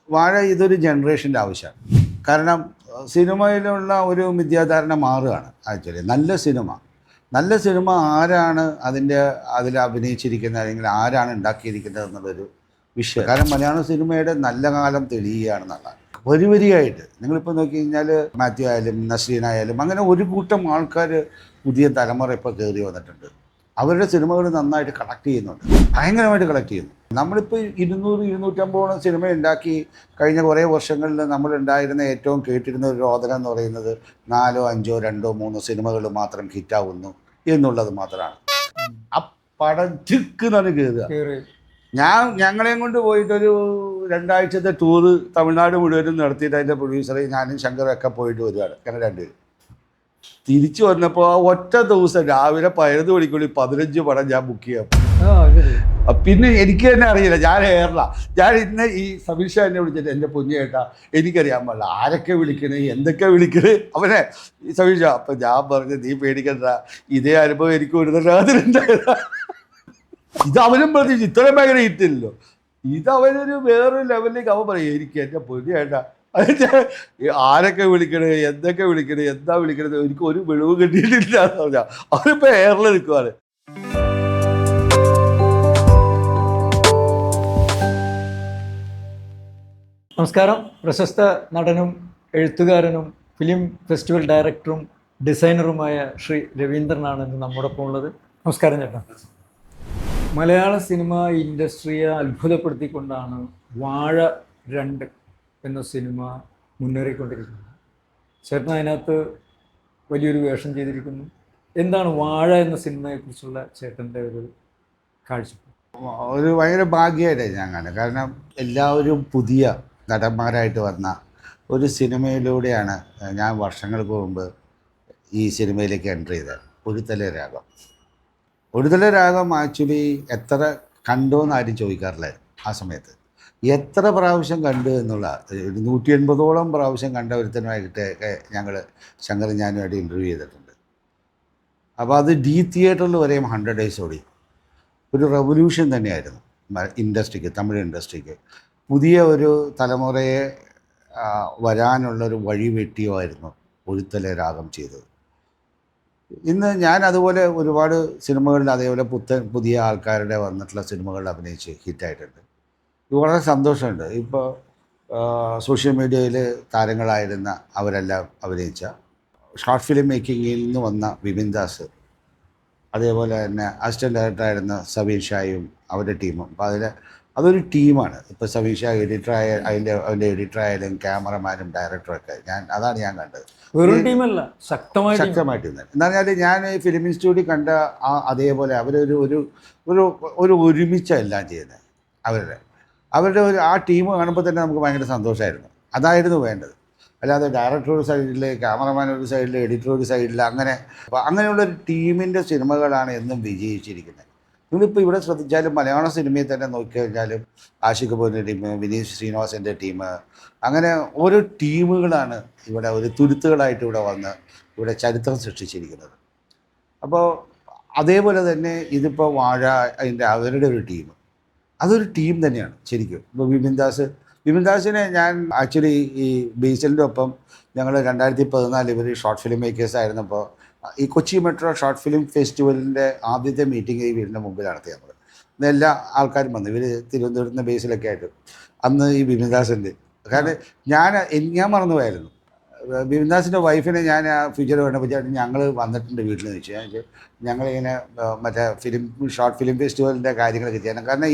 വാഴ ഇതൊരു ജനറേഷൻ്റെ ആവശ്യമാണ്. കാരണം സിനിമയിലുള്ള ഒരു മിഥ്യാധാരണ മാറുകയാണ്. ആക്ച്വലി നല്ല സിനിമ ആരാണ് അതിൽ അഭിനയിച്ചിരിക്കുന്നത്, അല്ലെങ്കിൽ ആരാണ് ഉണ്ടാക്കിയിരിക്കുന്നത് എന്നുള്ളൊരു വിഷയം. കാരണം മലയാള സിനിമയുടെ നല്ല കാലം തെളിയുകയാണെന്നുള്ളതാണ്. വരിയായിട്ട് നിങ്ങളിപ്പോൾ നോക്കി കഴിഞ്ഞാൽ മാത്യു ആയാലും നസ്രീൻ ആയാലും അങ്ങനെ ഒരു കൂട്ടം ആൾക്കാർ പുതിയ തലമുറ ഇപ്പോൾ കയറി വന്നിട്ടുണ്ട്. അവരുടെ സിനിമകൾ നന്നായിട്ട് കളക്ട് ചെയ്യുന്നുണ്ട്, ഭയങ്കരമായിട്ട് കളക്ട് ചെയ്യുന്നു. നമ്മളിപ്പോൾ 200-250 സിനിമ ഉണ്ടാക്കി കഴിഞ്ഞ കുറേ വർഷങ്ങളിൽ നമ്മളുണ്ടായിരുന്ന ഏറ്റവും കേട്ടിരുന്ന ഒരു രോദനം എന്ന് പറയുന്നത് 4, 5, 2, 3 സിനിമകൾ മാത്രം ഹിറ്റാവുന്നു എന്നുള്ളത് മാത്രമാണ്. ആ പടം ചിക്കുന്നാണ് കയറുക. ഞങ്ങളെയും കൊണ്ട് പോയിട്ടൊരു 2 ആഴ്ചത്തെ ടൂറ് തമിഴ്നാട് മുഴുവനും നടത്തിയിട്ട് അതിൻ്റെ പ്രൊഡ്യൂസറെ ഞാനും ശങ്കറും ഒക്കെ പോയിട്ട് വരികയാണ്. അങ്ങനെ 2 പേര് തിരിച്ചു വന്നപ്പോൾ ആ ഒറ്റ ദിവസം രാവിലെ 11 മണിക്കുള്ളിൽ 15 പടം ഞാൻ ബുക്ക് ചെയ്യാം. പിന്നെ എനിക്ക് തന്നെ അറിയില്ല, ഞാൻ ഞാൻ ഇന്ന് ഈ സമീഷ എന്നെ വിളിച്ചിട്ട് എൻ്റെ പൊന്നിയേട്ടാ എനിക്കറിയാൻ പാടില്ല ആരൊക്കെ വിളിക്കണേ എന്തൊക്കെ വിളിക്കണേ അവനെ ഈ സമീഷ. അപ്പം ഞാൻ പറഞ്ഞു നീ പേടിക്കണ്ട, ഇതേ അനുഭവം എനിക്ക് ഉണ്ടായതാ. ഇത് അവനും പ്രതീക്ഷിച്ചു, ഇത്രയും ഭയങ്കര ഹിറ്റില്ലല്ലോ. ഇതവനൊരു വേറൊരു ലെവലിലേക്ക് അവൻ പറയും എനിക്ക് എൻ്റെ പൊന്നിയേട്ടാ അതിൻ്റെ ആരൊക്കെ വിളിക്കണേ എന്തൊക്കെ വിളിക്കണേ എന്താ വിളിക്കണത് എനിക്ക് ഒരു വെളിവ് കിട്ടിയിട്ടില്ല എന്ന് പറഞ്ഞാൽ അവരിപ്പോൾ എയറിൽ നിൽക്കുവാണ്. നമസ്കാരം. പ്രശസ്ത നടനും എഴുത്തുകാരനും ഫിലിം ഫെസ്റ്റിവൽ ഡയറക്ടറും ഡിസൈനറുമായ ശ്രീ രവീന്ദ്രനാണ് ഇന്ന് നമ്മോടൊപ്പം ഉള്ളത്. നമസ്കാരം ചേട്ടാ. മലയാള സിനിമ ഇൻഡസ്ട്രിയെ അത്ഭുതപ്പെടുത്തിക്കൊണ്ടാണ് വാഴ 2 എന്ന സിനിമ മുന്നേറിക്കൊണ്ടിരിക്കുന്നത്. ചേട്ടൻ അതിനകത്ത് വലിയൊരു വേഷം ചെയ്തിരിക്കുന്നു. എന്താണ് വാഴ എന്ന സിനിമയെക്കുറിച്ചുള്ള ചേട്ടൻ്റെ ഒരു കാഴ്ചപ്പാട്? ഒരു ഭയങ്കര ഭാഗ്യമായിട്ടാണ് ഞാൻ കാണുന്നത്. കാരണം എല്ലാവരും പുതിയ നടന്മാരായിട്ട് വന്ന ഒരു സിനിമയിലൂടെയാണ് ഞാൻ വർഷങ്ങൾക്ക് മുമ്പ് ഈ സിനിമയിലേക്ക് എൻ്റർ ചെയ്തത്. ഒരു തല രാഗം ആക്ച്വലി എത്ര കണ്ടോന്ന് ആരും ചോദിക്കാറില്ലായിരുന്നു ആ സമയത്ത്. എത്ര പ്രാവശ്യം കണ്ടു എന്നുള്ള 180ഓളം പ്രാവശ്യം കണ്ട ഒരുത്തനുമായിട്ട് ഞങ്ങൾ ശങ്കറും ഞാനുമായിട്ട് ഇൻ്റർവ്യൂ ചെയ്തിട്ടുണ്ട്. അപ്പോൾ അത് തിയേറ്ററിൽ വരെയും 100 days ഓടി. ഒരു റെവല്യൂഷൻ തന്നെയായിരുന്നു ഇൻഡസ്ട്രിക്ക്, തമിഴ് ഇൻഡസ്ട്രിക്ക്. പുതിയ ഒരു തലമുറയെ വരാനുള്ളൊരു വഴി വെട്ടിയുമായിരുന്നു ഒരുത്തലെ രാഗം ചെയ്തത്. ഇന്ന് ഞാൻ അതുപോലെ ഒരുപാട് സിനിമകളിൽ അതേപോലെ പുതിയ ആൾക്കാരുടെ വന്നിട്ടുള്ള സിനിമകളിൽ അഭിനയിച്ച് ഹിറ്റായിട്ടുണ്ട്. ഇത് വളരെ സന്തോഷമുണ്ട്. ഇപ്പോൾ സോഷ്യൽ മീഡിയയിൽ താരങ്ങളായിരുന്ന അവരെല്ലാം അഭിനയിച്ച ഷോർട്ട് ഫിലിം മേക്കിങ്ങിൽ നിന്ന് വന്ന വിപിൻ ദാസ്, അതേപോലെ തന്നെ അസിസ്റ്റൻറ്റ് ഡയറക്ടറായിരുന്ന സബീർ ഷായും അവരുടെ ടീമും. അപ്പോൾ അതൊരു ടീമാണ്. ഇപ്പോൾ സബീർ ഷാ അവൻ്റെ എഡിറ്ററായാലും ക്യാമറമാനും ഡയറക്ടറൊക്കെ അതാണ് ഞാൻ കണ്ടത്. വെറും ടീമല്ല, ശക്തമായിട്ട് എന്ന് പറഞ്ഞാൽ ഞാൻ ഫിലിം ഇൻസ്റ്റിറ്റ്യൂട്ടിൽ കണ്ട അതേപോലെ അവരൊരു ഒരു ഒരു ഒരു ഒരുമിച്ചെല്ലാം ചെയ്യുന്നത്. അവരുടെ ആ ടീം കാണുമ്പോൾ തന്നെ നമുക്ക് ഭയങ്കര സന്തോഷമായിരുന്നു. അതായിരുന്നു വേണ്ടത്. അല്ലാതെ ഡയറക്ടർ ഒരു സൈഡിൽ, ക്യാമറമാൻ ഒരു സൈഡിൽ, എഡിറ്റർ ഒരു സൈഡിൽ, അങ്ങനെയുള്ളൊരു ടീമിൻ്റെ സിനിമകളാണ് എന്നും വിജയിച്ചിരിക്കുന്നത്. നിങ്ങളിപ്പോൾ ഇവിടെ ശ്രദ്ധിച്ചാലും മലയാള സിനിമയിൽ തന്നെ നോക്കിക്കഴിഞ്ഞാലും ആഷിഖ് കപൂറിൻ്റെ ടീം, വിനീത് ശ്രീനിവാസൻ്റെ ടീം, അങ്ങനെ ഓരോ ടീമുകളാണ് ഇവിടെ ഒരു തുരുത്തുകളായിട്ട് ഇവിടെ വന്ന് ഇവിടെ ചരിത്രം സൃഷ്ടിച്ചിരിക്കുന്നത്. അപ്പോൾ അതേപോലെ തന്നെ ഇതിപ്പോൾ വാഴ അവരുടെ ഒരു ടീം, അതൊരു ടീം തന്നെയാണ് ശരിക്കും. ഇപ്പോൾ വിപിൻ ദാസിനെ ഞാൻ ആക്ച്വലി ഈ ബേസിലിൻ്റെ ഒപ്പം ഞങ്ങൾ 2014 ഇവർ ഷോർട്ട് ഫിലിം മേക്കേഴ്സ് ആയിരുന്നപ്പോൾ ഈ കൊച്ചി മെട്രോ ഷോർട്ട് ഫിലിം ഫെസ്റ്റിവലിൻ്റെ ആദ്യത്തെ മീറ്റിംഗ് ഈ വീടിൻ്റെ മുമ്പിൽ നടത്തി. നമ്മൾ എല്ലാ ആൾക്കാരും വന്നു, ഇവർ തിരുവനന്തപുരത്തിൻ്റെ ബേസിലൊക്കെ ആയിട്ട്. അന്ന് ഈ വിപിൻ ദാസിൻ്റെ കാരണം ഞാൻ മറന്നുപോയായിരുന്നു. വിപിൻ ദാസിൻ്റെ വൈഫിനെ ഞാൻ ആ ഫ്യൂച്ചർ കണ്ടപ്പോൾ ഞങ്ങൾ വന്നിട്ടുണ്ട് വീട്ടിൽ നിന്ന് വെച്ചാൽ ഞങ്ങളിങ്ങനെ മറ്റേ ഷോർട്ട് ഫിലിം ഫെസ്റ്റിവലിൻ്റെ കാര്യങ്ങളൊക്കെ ചെയ്യണം. കാരണം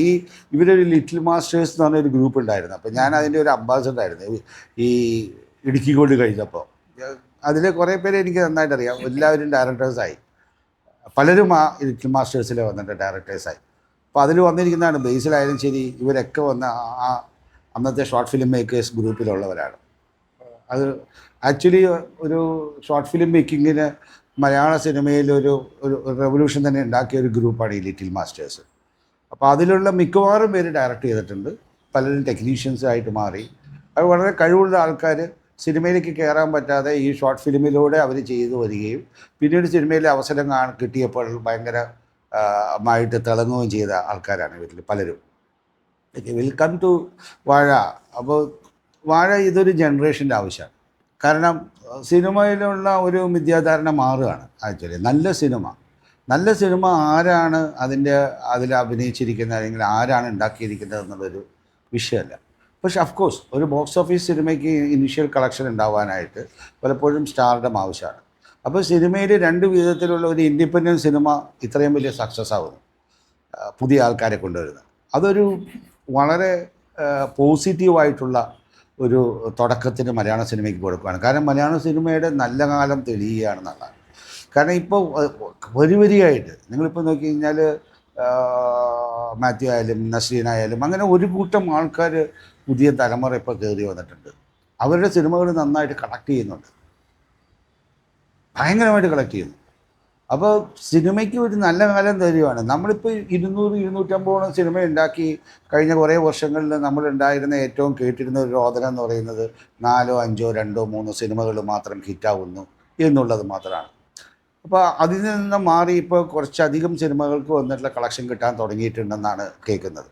ഇവരൊരു ലിറ്റിൽ മാസ്റ്റേഴ്സ് എന്ന് പറഞ്ഞൊരു ഗ്രൂപ്പ് ഉണ്ടായിരുന്നു. അപ്പോൾ ഞാൻ അതിൻ്റെ ഒരു അംബാസഡർ ആയിരുന്നു ഈ ഇടുക്കി കൊണ്ട് കഴിഞ്ഞപ്പോൾ. അതിൽ കുറേ പേര് എനിക്ക് നന്നായിട്ട് അറിയാം. എല്ലാവരും ഡയറക്ടേഴ്സായി, പലരും ആ ലിറ്റിൽ മാസ്റ്റേഴ്സിൽ വന്നിട്ട് ഡയറക്ടേഴ്സായി. അപ്പോൾ അതിൽ വന്നിരിക്കുന്നതാണ് ബേസിലായാലും ശരി, ഇവരൊക്കെ വന്ന ആ അന്നത്തെ ഷോർട്ട് ഫിലിം മേക്കേഴ്സ് ഗ്രൂപ്പിലുള്ളവരാണ്. അത് ആക്ച്വലി ഒരു ഷോർട്ട് ഫിലിം മേക്കിങ്ങിന് മലയാള സിനിമയിൽ ഒരു റെവല്യൂഷൻ തന്നെ ഉണ്ടാക്കിയ ഒരു ഗ്രൂപ്പാണ് ഈ ലിറ്റിൽ മാസ്റ്റേഴ്സ്. അപ്പോൾ അതിലുള്ള മിക്കവാറും പേര് ഡയറക്റ്റ് ചെയ്തിട്ടുണ്ട്, പലരും ടെക്നീഷ്യൻസായിട്ട് മാറി. അത് വളരെ കഴിവുള്ള ആൾക്കാർ സിനിമയിലേക്ക് കയറാൻ പറ്റാതെ ഈ ഷോർട്ട് ഫിലിമിലൂടെ അവർ ചെയ്തു വരികയും പിന്നീട് സിനിമയിലെ അവസരം കിട്ടിയപ്പോൾ ഭയങ്കരമായിട്ട് തിളങ്ങുകയും ചെയ്ത ആൾക്കാരാണ് ഇവരിൽ പലരും. വിൽ കം ടു വാഴ. അപ്പോൾ വാഴ ഇതൊരു ജനറേഷൻ്റെ ആവശ്യമാണ്. കാരണം സിനിമയിലുള്ള ഒരു മിഥ്യാധാരണ മാറുകയാണ്. ആക്ച്വലി നല്ല സിനിമ ആരാണ് അതിൽ അഭിനയിച്ചിരിക്കുന്നത് അല്ലെങ്കിൽ ആരാണ് ഉണ്ടാക്കിയിരിക്കുന്നത് എന്നുള്ളൊരു വിഷയമല്ല. പക്ഷെ അഫ്കോഴ്സ് ഒരു ബോക്സ് ഓഫീസ് സിനിമയ്ക്ക് ഇനിഷ്യൽ കളക്ഷൻ ഉണ്ടാവാനായിട്ട് പലപ്പോഴും സ്റ്റാർഡം ആവശ്യമാണ്. അപ്പോൾ സിനിമയിൽ രണ്ട് വിധത്തിലുള്ള ഒരു ഇൻഡിപെൻഡൻറ്റ് സിനിമ ഇത്രയും വലിയ സക്സസ് ആവുന്നു, പുതിയ ആൾക്കാരെ കൊണ്ടുവരുന്നത്. അതൊരു വളരെ പോസിറ്റീവായിട്ടുള്ള ഒരു തുടക്കത്തിന് മലയാള സിനിമയ്ക്ക് കൊടുക്കുകയാണ്. കാരണം മലയാള സിനിമയുടെ നല്ല കാലം തെളിയുകയാണെന്നുള്ളതാണ്. കാരണം ഇപ്പോൾ വരിയായിട്ട് നിങ്ങളിപ്പോൾ നോക്കി കഴിഞ്ഞാൽ മാത്യു ആയാലും നസ്രീൻ ആയാലും അങ്ങനെ ഒരു കൂട്ടം ആൾക്കാർ പുതിയ തലമുറ ഇപ്പോൾ കയറി വന്നിട്ടുണ്ട്. അവരുടെ സിനിമകൾ നന്നായിട്ട് കളക്ട് ചെയ്യുന്നുണ്ട്, ഭയങ്കരമായിട്ട് കളക്ട് ചെയ്യുന്നു. അപ്പോൾ സിനിമയ്ക്ക് ഒരു നല്ല കാലം തരുവാണ്. നമ്മളിപ്പോൾ 200-250 സിനിമ ഉണ്ടാക്കി കഴിഞ്ഞ കുറേ വർഷങ്ങളിൽ നമ്മളുണ്ടായിരുന്ന ഏറ്റവും കേട്ടിരുന്ന ഒരു രോദനം എന്ന് പറയുന്നത് 4, 5, 2, 3 സിനിമകൾ മാത്രം ഹിറ്റാവുന്നു എന്നുള്ളത് മാത്രമാണ്. അപ്പോൾ അതിൽ നിന്ന് മാറി ഇപ്പോൾ കുറച്ചധികം സിനിമകൾക്ക് വന്നിട്ടുള്ള കളക്ഷൻ കിട്ടാൻ തുടങ്ങിയിട്ടുണ്ടെന്നാണ് കേൾക്കുന്നത്.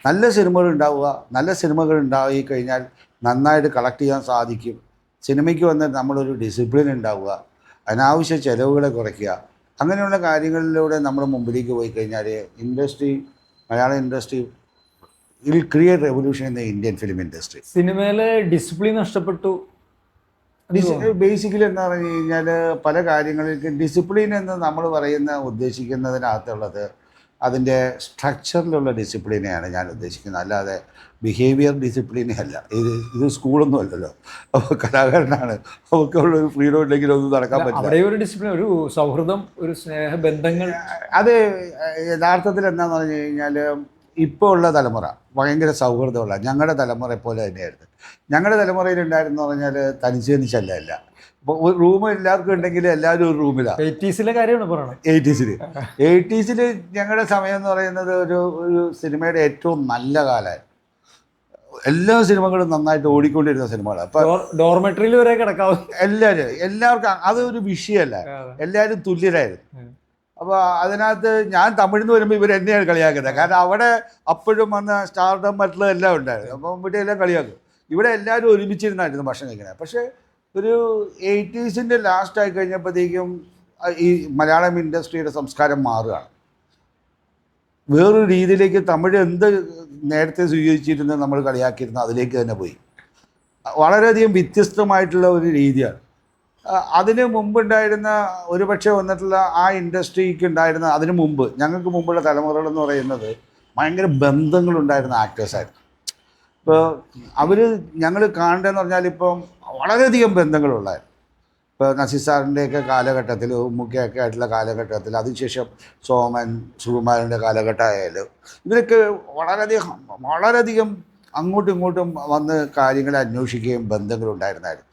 നല്ല സിനിമകൾ ഉണ്ടായി കഴിഞ്ഞാൽ നന്നായിട്ട് കളക്ട് ചെയ്യാൻ സാധിക്കും. സിനിമയ്ക്ക് വന്നിട്ട് നമ്മളൊരു ഡിസിപ്ലിൻ ഉണ്ടാവുക, അനാവശ്യ ചിലവുകളെ കുറയ്ക്കുക, അങ്ങനെയുള്ള കാര്യങ്ങളിലൂടെ നമ്മൾ മുമ്പിലേക്ക് പോയി കഴിഞ്ഞാൽ മലയാള industry will create revolution in the Indian film industry. സിനിമയിലെ ഡിസിപ്ലിൻ നഷ്ടപ്പെട്ടു. ബേസിക്കലി എന്താ പറഞ്ഞു കഴിഞ്ഞാൽ പല കാര്യങ്ങളിലേക്ക് ഡിസിപ്ലിൻ എന്ന് നമ്മൾ ഉദ്ദേശിക്കുന്നതിനകത്തുള്ളത് അതിൻ്റെ സ്ട്രക്ചറിലുള്ള ഡിസിപ്ലിനെയാണ് ഞാൻ ഉദ്ദേശിക്കുന്നത്, അല്ലാതെ ബിഹേവിയർ ഡിസിപ്ലിനെ അല്ല. ഇത് സ്കൂളൊന്നും അല്ലല്ലോ. അപ്പോൾ കലാകാരനാണ്, അവർക്കുള്ളൊരു ഫ്രീഡം ഇല്ലെങ്കിൽ ഒന്നും നടക്കാൻ പറ്റില്ല. ഒരു ഡിസിപ്ലിൻ, ഒരു സൗഹൃദം, ഒരു സ്നേഹബന്ധങ്ങൾ, അത് യഥാർത്ഥത്തിൽ എന്താണെന്ന് പറഞ്ഞു കഴിഞ്ഞാൽ ഇപ്പോൾ ഉള്ള തലമുറ ഭയങ്കര സൗഹൃദമുള്ള ഞങ്ങളുടെ തലമുറയെ പോലെ തന്നെയായിരുന്നു. ഞങ്ങളുടെ തലമുറയിലുണ്ടായിരുന്നു പറഞ്ഞാൽ തനിച്ചല്ല. ഇപ്പോൾ ഒരു റൂം എല്ലാവർക്കും ഉണ്ടെങ്കിൽ എല്ലാവരും ഒരു റൂമിലാണ്. 80s കാര്യമാണ് പറയുന്നത്. 80s ഞങ്ങളുടെ സമയം എന്ന് പറയുന്നത് ഒരു സിനിമയുടെ ഏറ്റവും നല്ല കാലമായിരുന്നു. എല്ലാ സിനിമകളും നന്നായിട്ട് ഓടിക്കൊണ്ടിരുന്ന സിനിമകളാണ്. അപ്പോൾ ഡോർമെട്രിയിൽ വരെ കിടക്കാവും. എല്ലാവർക്കും അതൊരു വിഷയമല്ല, എല്ലാവരും തുല്യരായിരുന്നു. അപ്പോൾ അതിനകത്ത് ഞാൻ തമിഴിൽ നിന്ന് വരുമ്പോൾ ഇവർ എന്നെയാണ് കളിയാക്കുന്നത്. കാരണം അവിടെ അപ്പോഴും വന്ന സ്റ്റാർഡം മറ്റുള്ള എല്ലാം ഉണ്ടായിരുന്നു. അപ്പം ഇവിടെ എല്ലാം കളിയാക്കും. ഇവിടെ എല്ലാവരും ഒരുമിച്ചിരുന്നായിരുന്നു ഭക്ഷണം കഴിക്കുന്നത്. പക്ഷേ ഒരു 80s ലാസ്റ്റ് ആയി കഴിഞ്ഞപ്പോഴത്തേക്കും ഈ മലയാളം ഇൻഡസ്ട്രിയുടെ സംസ്കാരം മാറുകയാണ്. വേറൊരു രീതിയിലേക്ക് തമിഴ് എന്ത് നേരത്തെ സ്വീകരിച്ചിരുന്ന് നമ്മൾ കളിയാക്കിയിരുന്നു അതിലേക്ക് തന്നെ പോയി. വളരെയധികം വ്യത്യസ്തമായിട്ടുള്ള ഒരു രീതിയാണ്. അതിന് മുമ്പുണ്ടായിരുന്ന ഒരുപക്ഷെ വന്നിട്ടുള്ള ആ ഇൻഡസ്ട്രിക്ക് ഉണ്ടായിരുന്ന അതിന് മുമ്പ് ഞങ്ങൾക്ക് മുമ്പുള്ള തലമുറകളെന്ന് പറയുന്നത് ഭയങ്കര ബന്ധങ്ങളുണ്ടായിരുന്ന ആക്ടേഴ്സായിരുന്നു. ഇപ്പോൾ ഞങ്ങൾ കാണേണ്ടതെന്ന് പറഞ്ഞാൽ ഇപ്പം വളരെയധികം ബന്ധങ്ങളുള്ളായിരുന്നു. ഇപ്പോൾ നസീർ സാറിൻ്റെയൊക്കെ കാലഘട്ടത്തിൽ, ഉമ്മുക്കയൊക്കെ ആയിട്ടുള്ള കാലഘട്ടത്തിൽ, അതിനുശേഷം സോമൻ, സുകുമാരൻ്റെ കാലഘട്ടമായാലും ഇവരൊക്കെ വളരെയധികം അങ്ങോട്ടും ഇങ്ങോട്ടും വന്ന് കാര്യങ്ങളെ അന്വേഷിക്കുകയും ബന്ധങ്ങളുണ്ടായിരുന്നായിരുന്നു.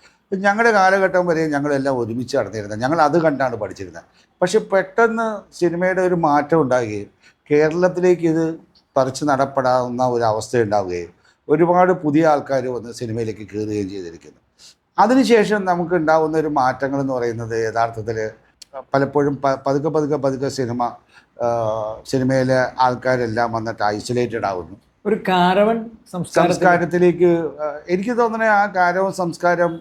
ഞങ്ങളുടെ കാലഘട്ടം വരെ ഞങ്ങളെല്ലാം ഒരുമിച്ച് നടന്നിരുന്നത്, ഞങ്ങൾ അത് കണ്ടാണ് പഠിച്ചിരുന്നത്. പക്ഷെ പെട്ടെന്ന് സിനിമയുടെ ഒരു മാറ്റം ഉണ്ടാകുകയും കേരളത്തിലേക്ക് ഇത് പറിച്ച് നടപ്പെടാവുന്ന ഒരു അവസ്ഥ ഉണ്ടാവുകയും ഒരുപാട് പുതിയ ആൾക്കാർ വന്ന് സിനിമയിലേക്ക് കയറുകയും ചെയ്തിരിക്കുന്നു. അതിനുശേഷം നമുക്ക് ഉണ്ടാകുന്ന ഒരു മാറ്റങ്ങൾ എന്ന് പറയുന്നത് യഥാർത്ഥത്തിൽ പലപ്പോഴും പതുക്കെ സിനിമയിലെ ആൾക്കാരെല്ലാം വന്നിട്ട് ഐസൊലേറ്റഡ് ആകുന്നു. ഒരു കാരവൻ സംസ്കാരത്തിലേക്ക് എനിക്ക് തോന്നുന്നത് ആ കാരവൻ സംസ്കാരം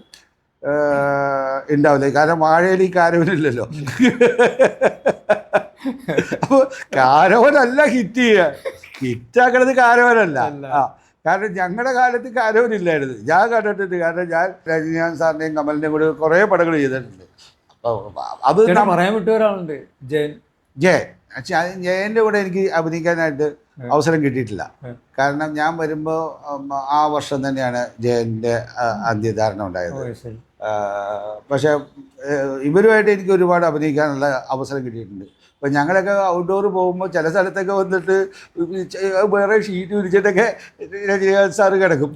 ഉണ്ടാവില്ല. കാരണം വാഴയിൽ ഈ കാരവനില്ലല്ലോ. അപ്പോൾ കാരവനല്ല ഹിറ്റാക്കണത് കാരവനല്ല. കാരണം ഞങ്ങളുടെ കാലത്ത് കാരവനില്ലായിരുന്നു. ഞാൻ കണ്ടിട്ടുണ്ട്. കാരണം ഞാൻ രജനീകാന്ത് സാറിൻ്റെയും കമലിൻ്റെയും കൂടെ കുറേ പടങ്ങൾ ചെയ്തിട്ടുണ്ട്. അപ്പോൾ അത് പറയാൻ വിട്ട ഒരാളുണ്ട്, ജയൻ്റെ കൂടെ എനിക്ക് അഭിനയിക്കാനായിട്ട് അവസരം കിട്ടിയിട്ടില്ല. കാരണം ഞാൻ വരുമ്പോൾ ആ വർഷം തന്നെയാണ് ജയൻ്റെ അന്ത്യധാരണ ഉണ്ടായത്. പക്ഷേ വേറെ എനിക്ക് ഒരുപാട് അഭിനയിക്കാനുള്ള അവസരം കിട്ടിയിട്ടുണ്ട്. അപ്പോൾ ഞങ്ങളൊക്കെ ഔട്ട്ഡോർ പോകുമ്പോൾ ചില സ്ഥലത്തൊക്കെ വന്നിട്ട് വേറെ ഷീറ്റ് വിരിച്ചിട്ടൊക്കെ രജനീകാന്ത് സാറ് കിടക്കും.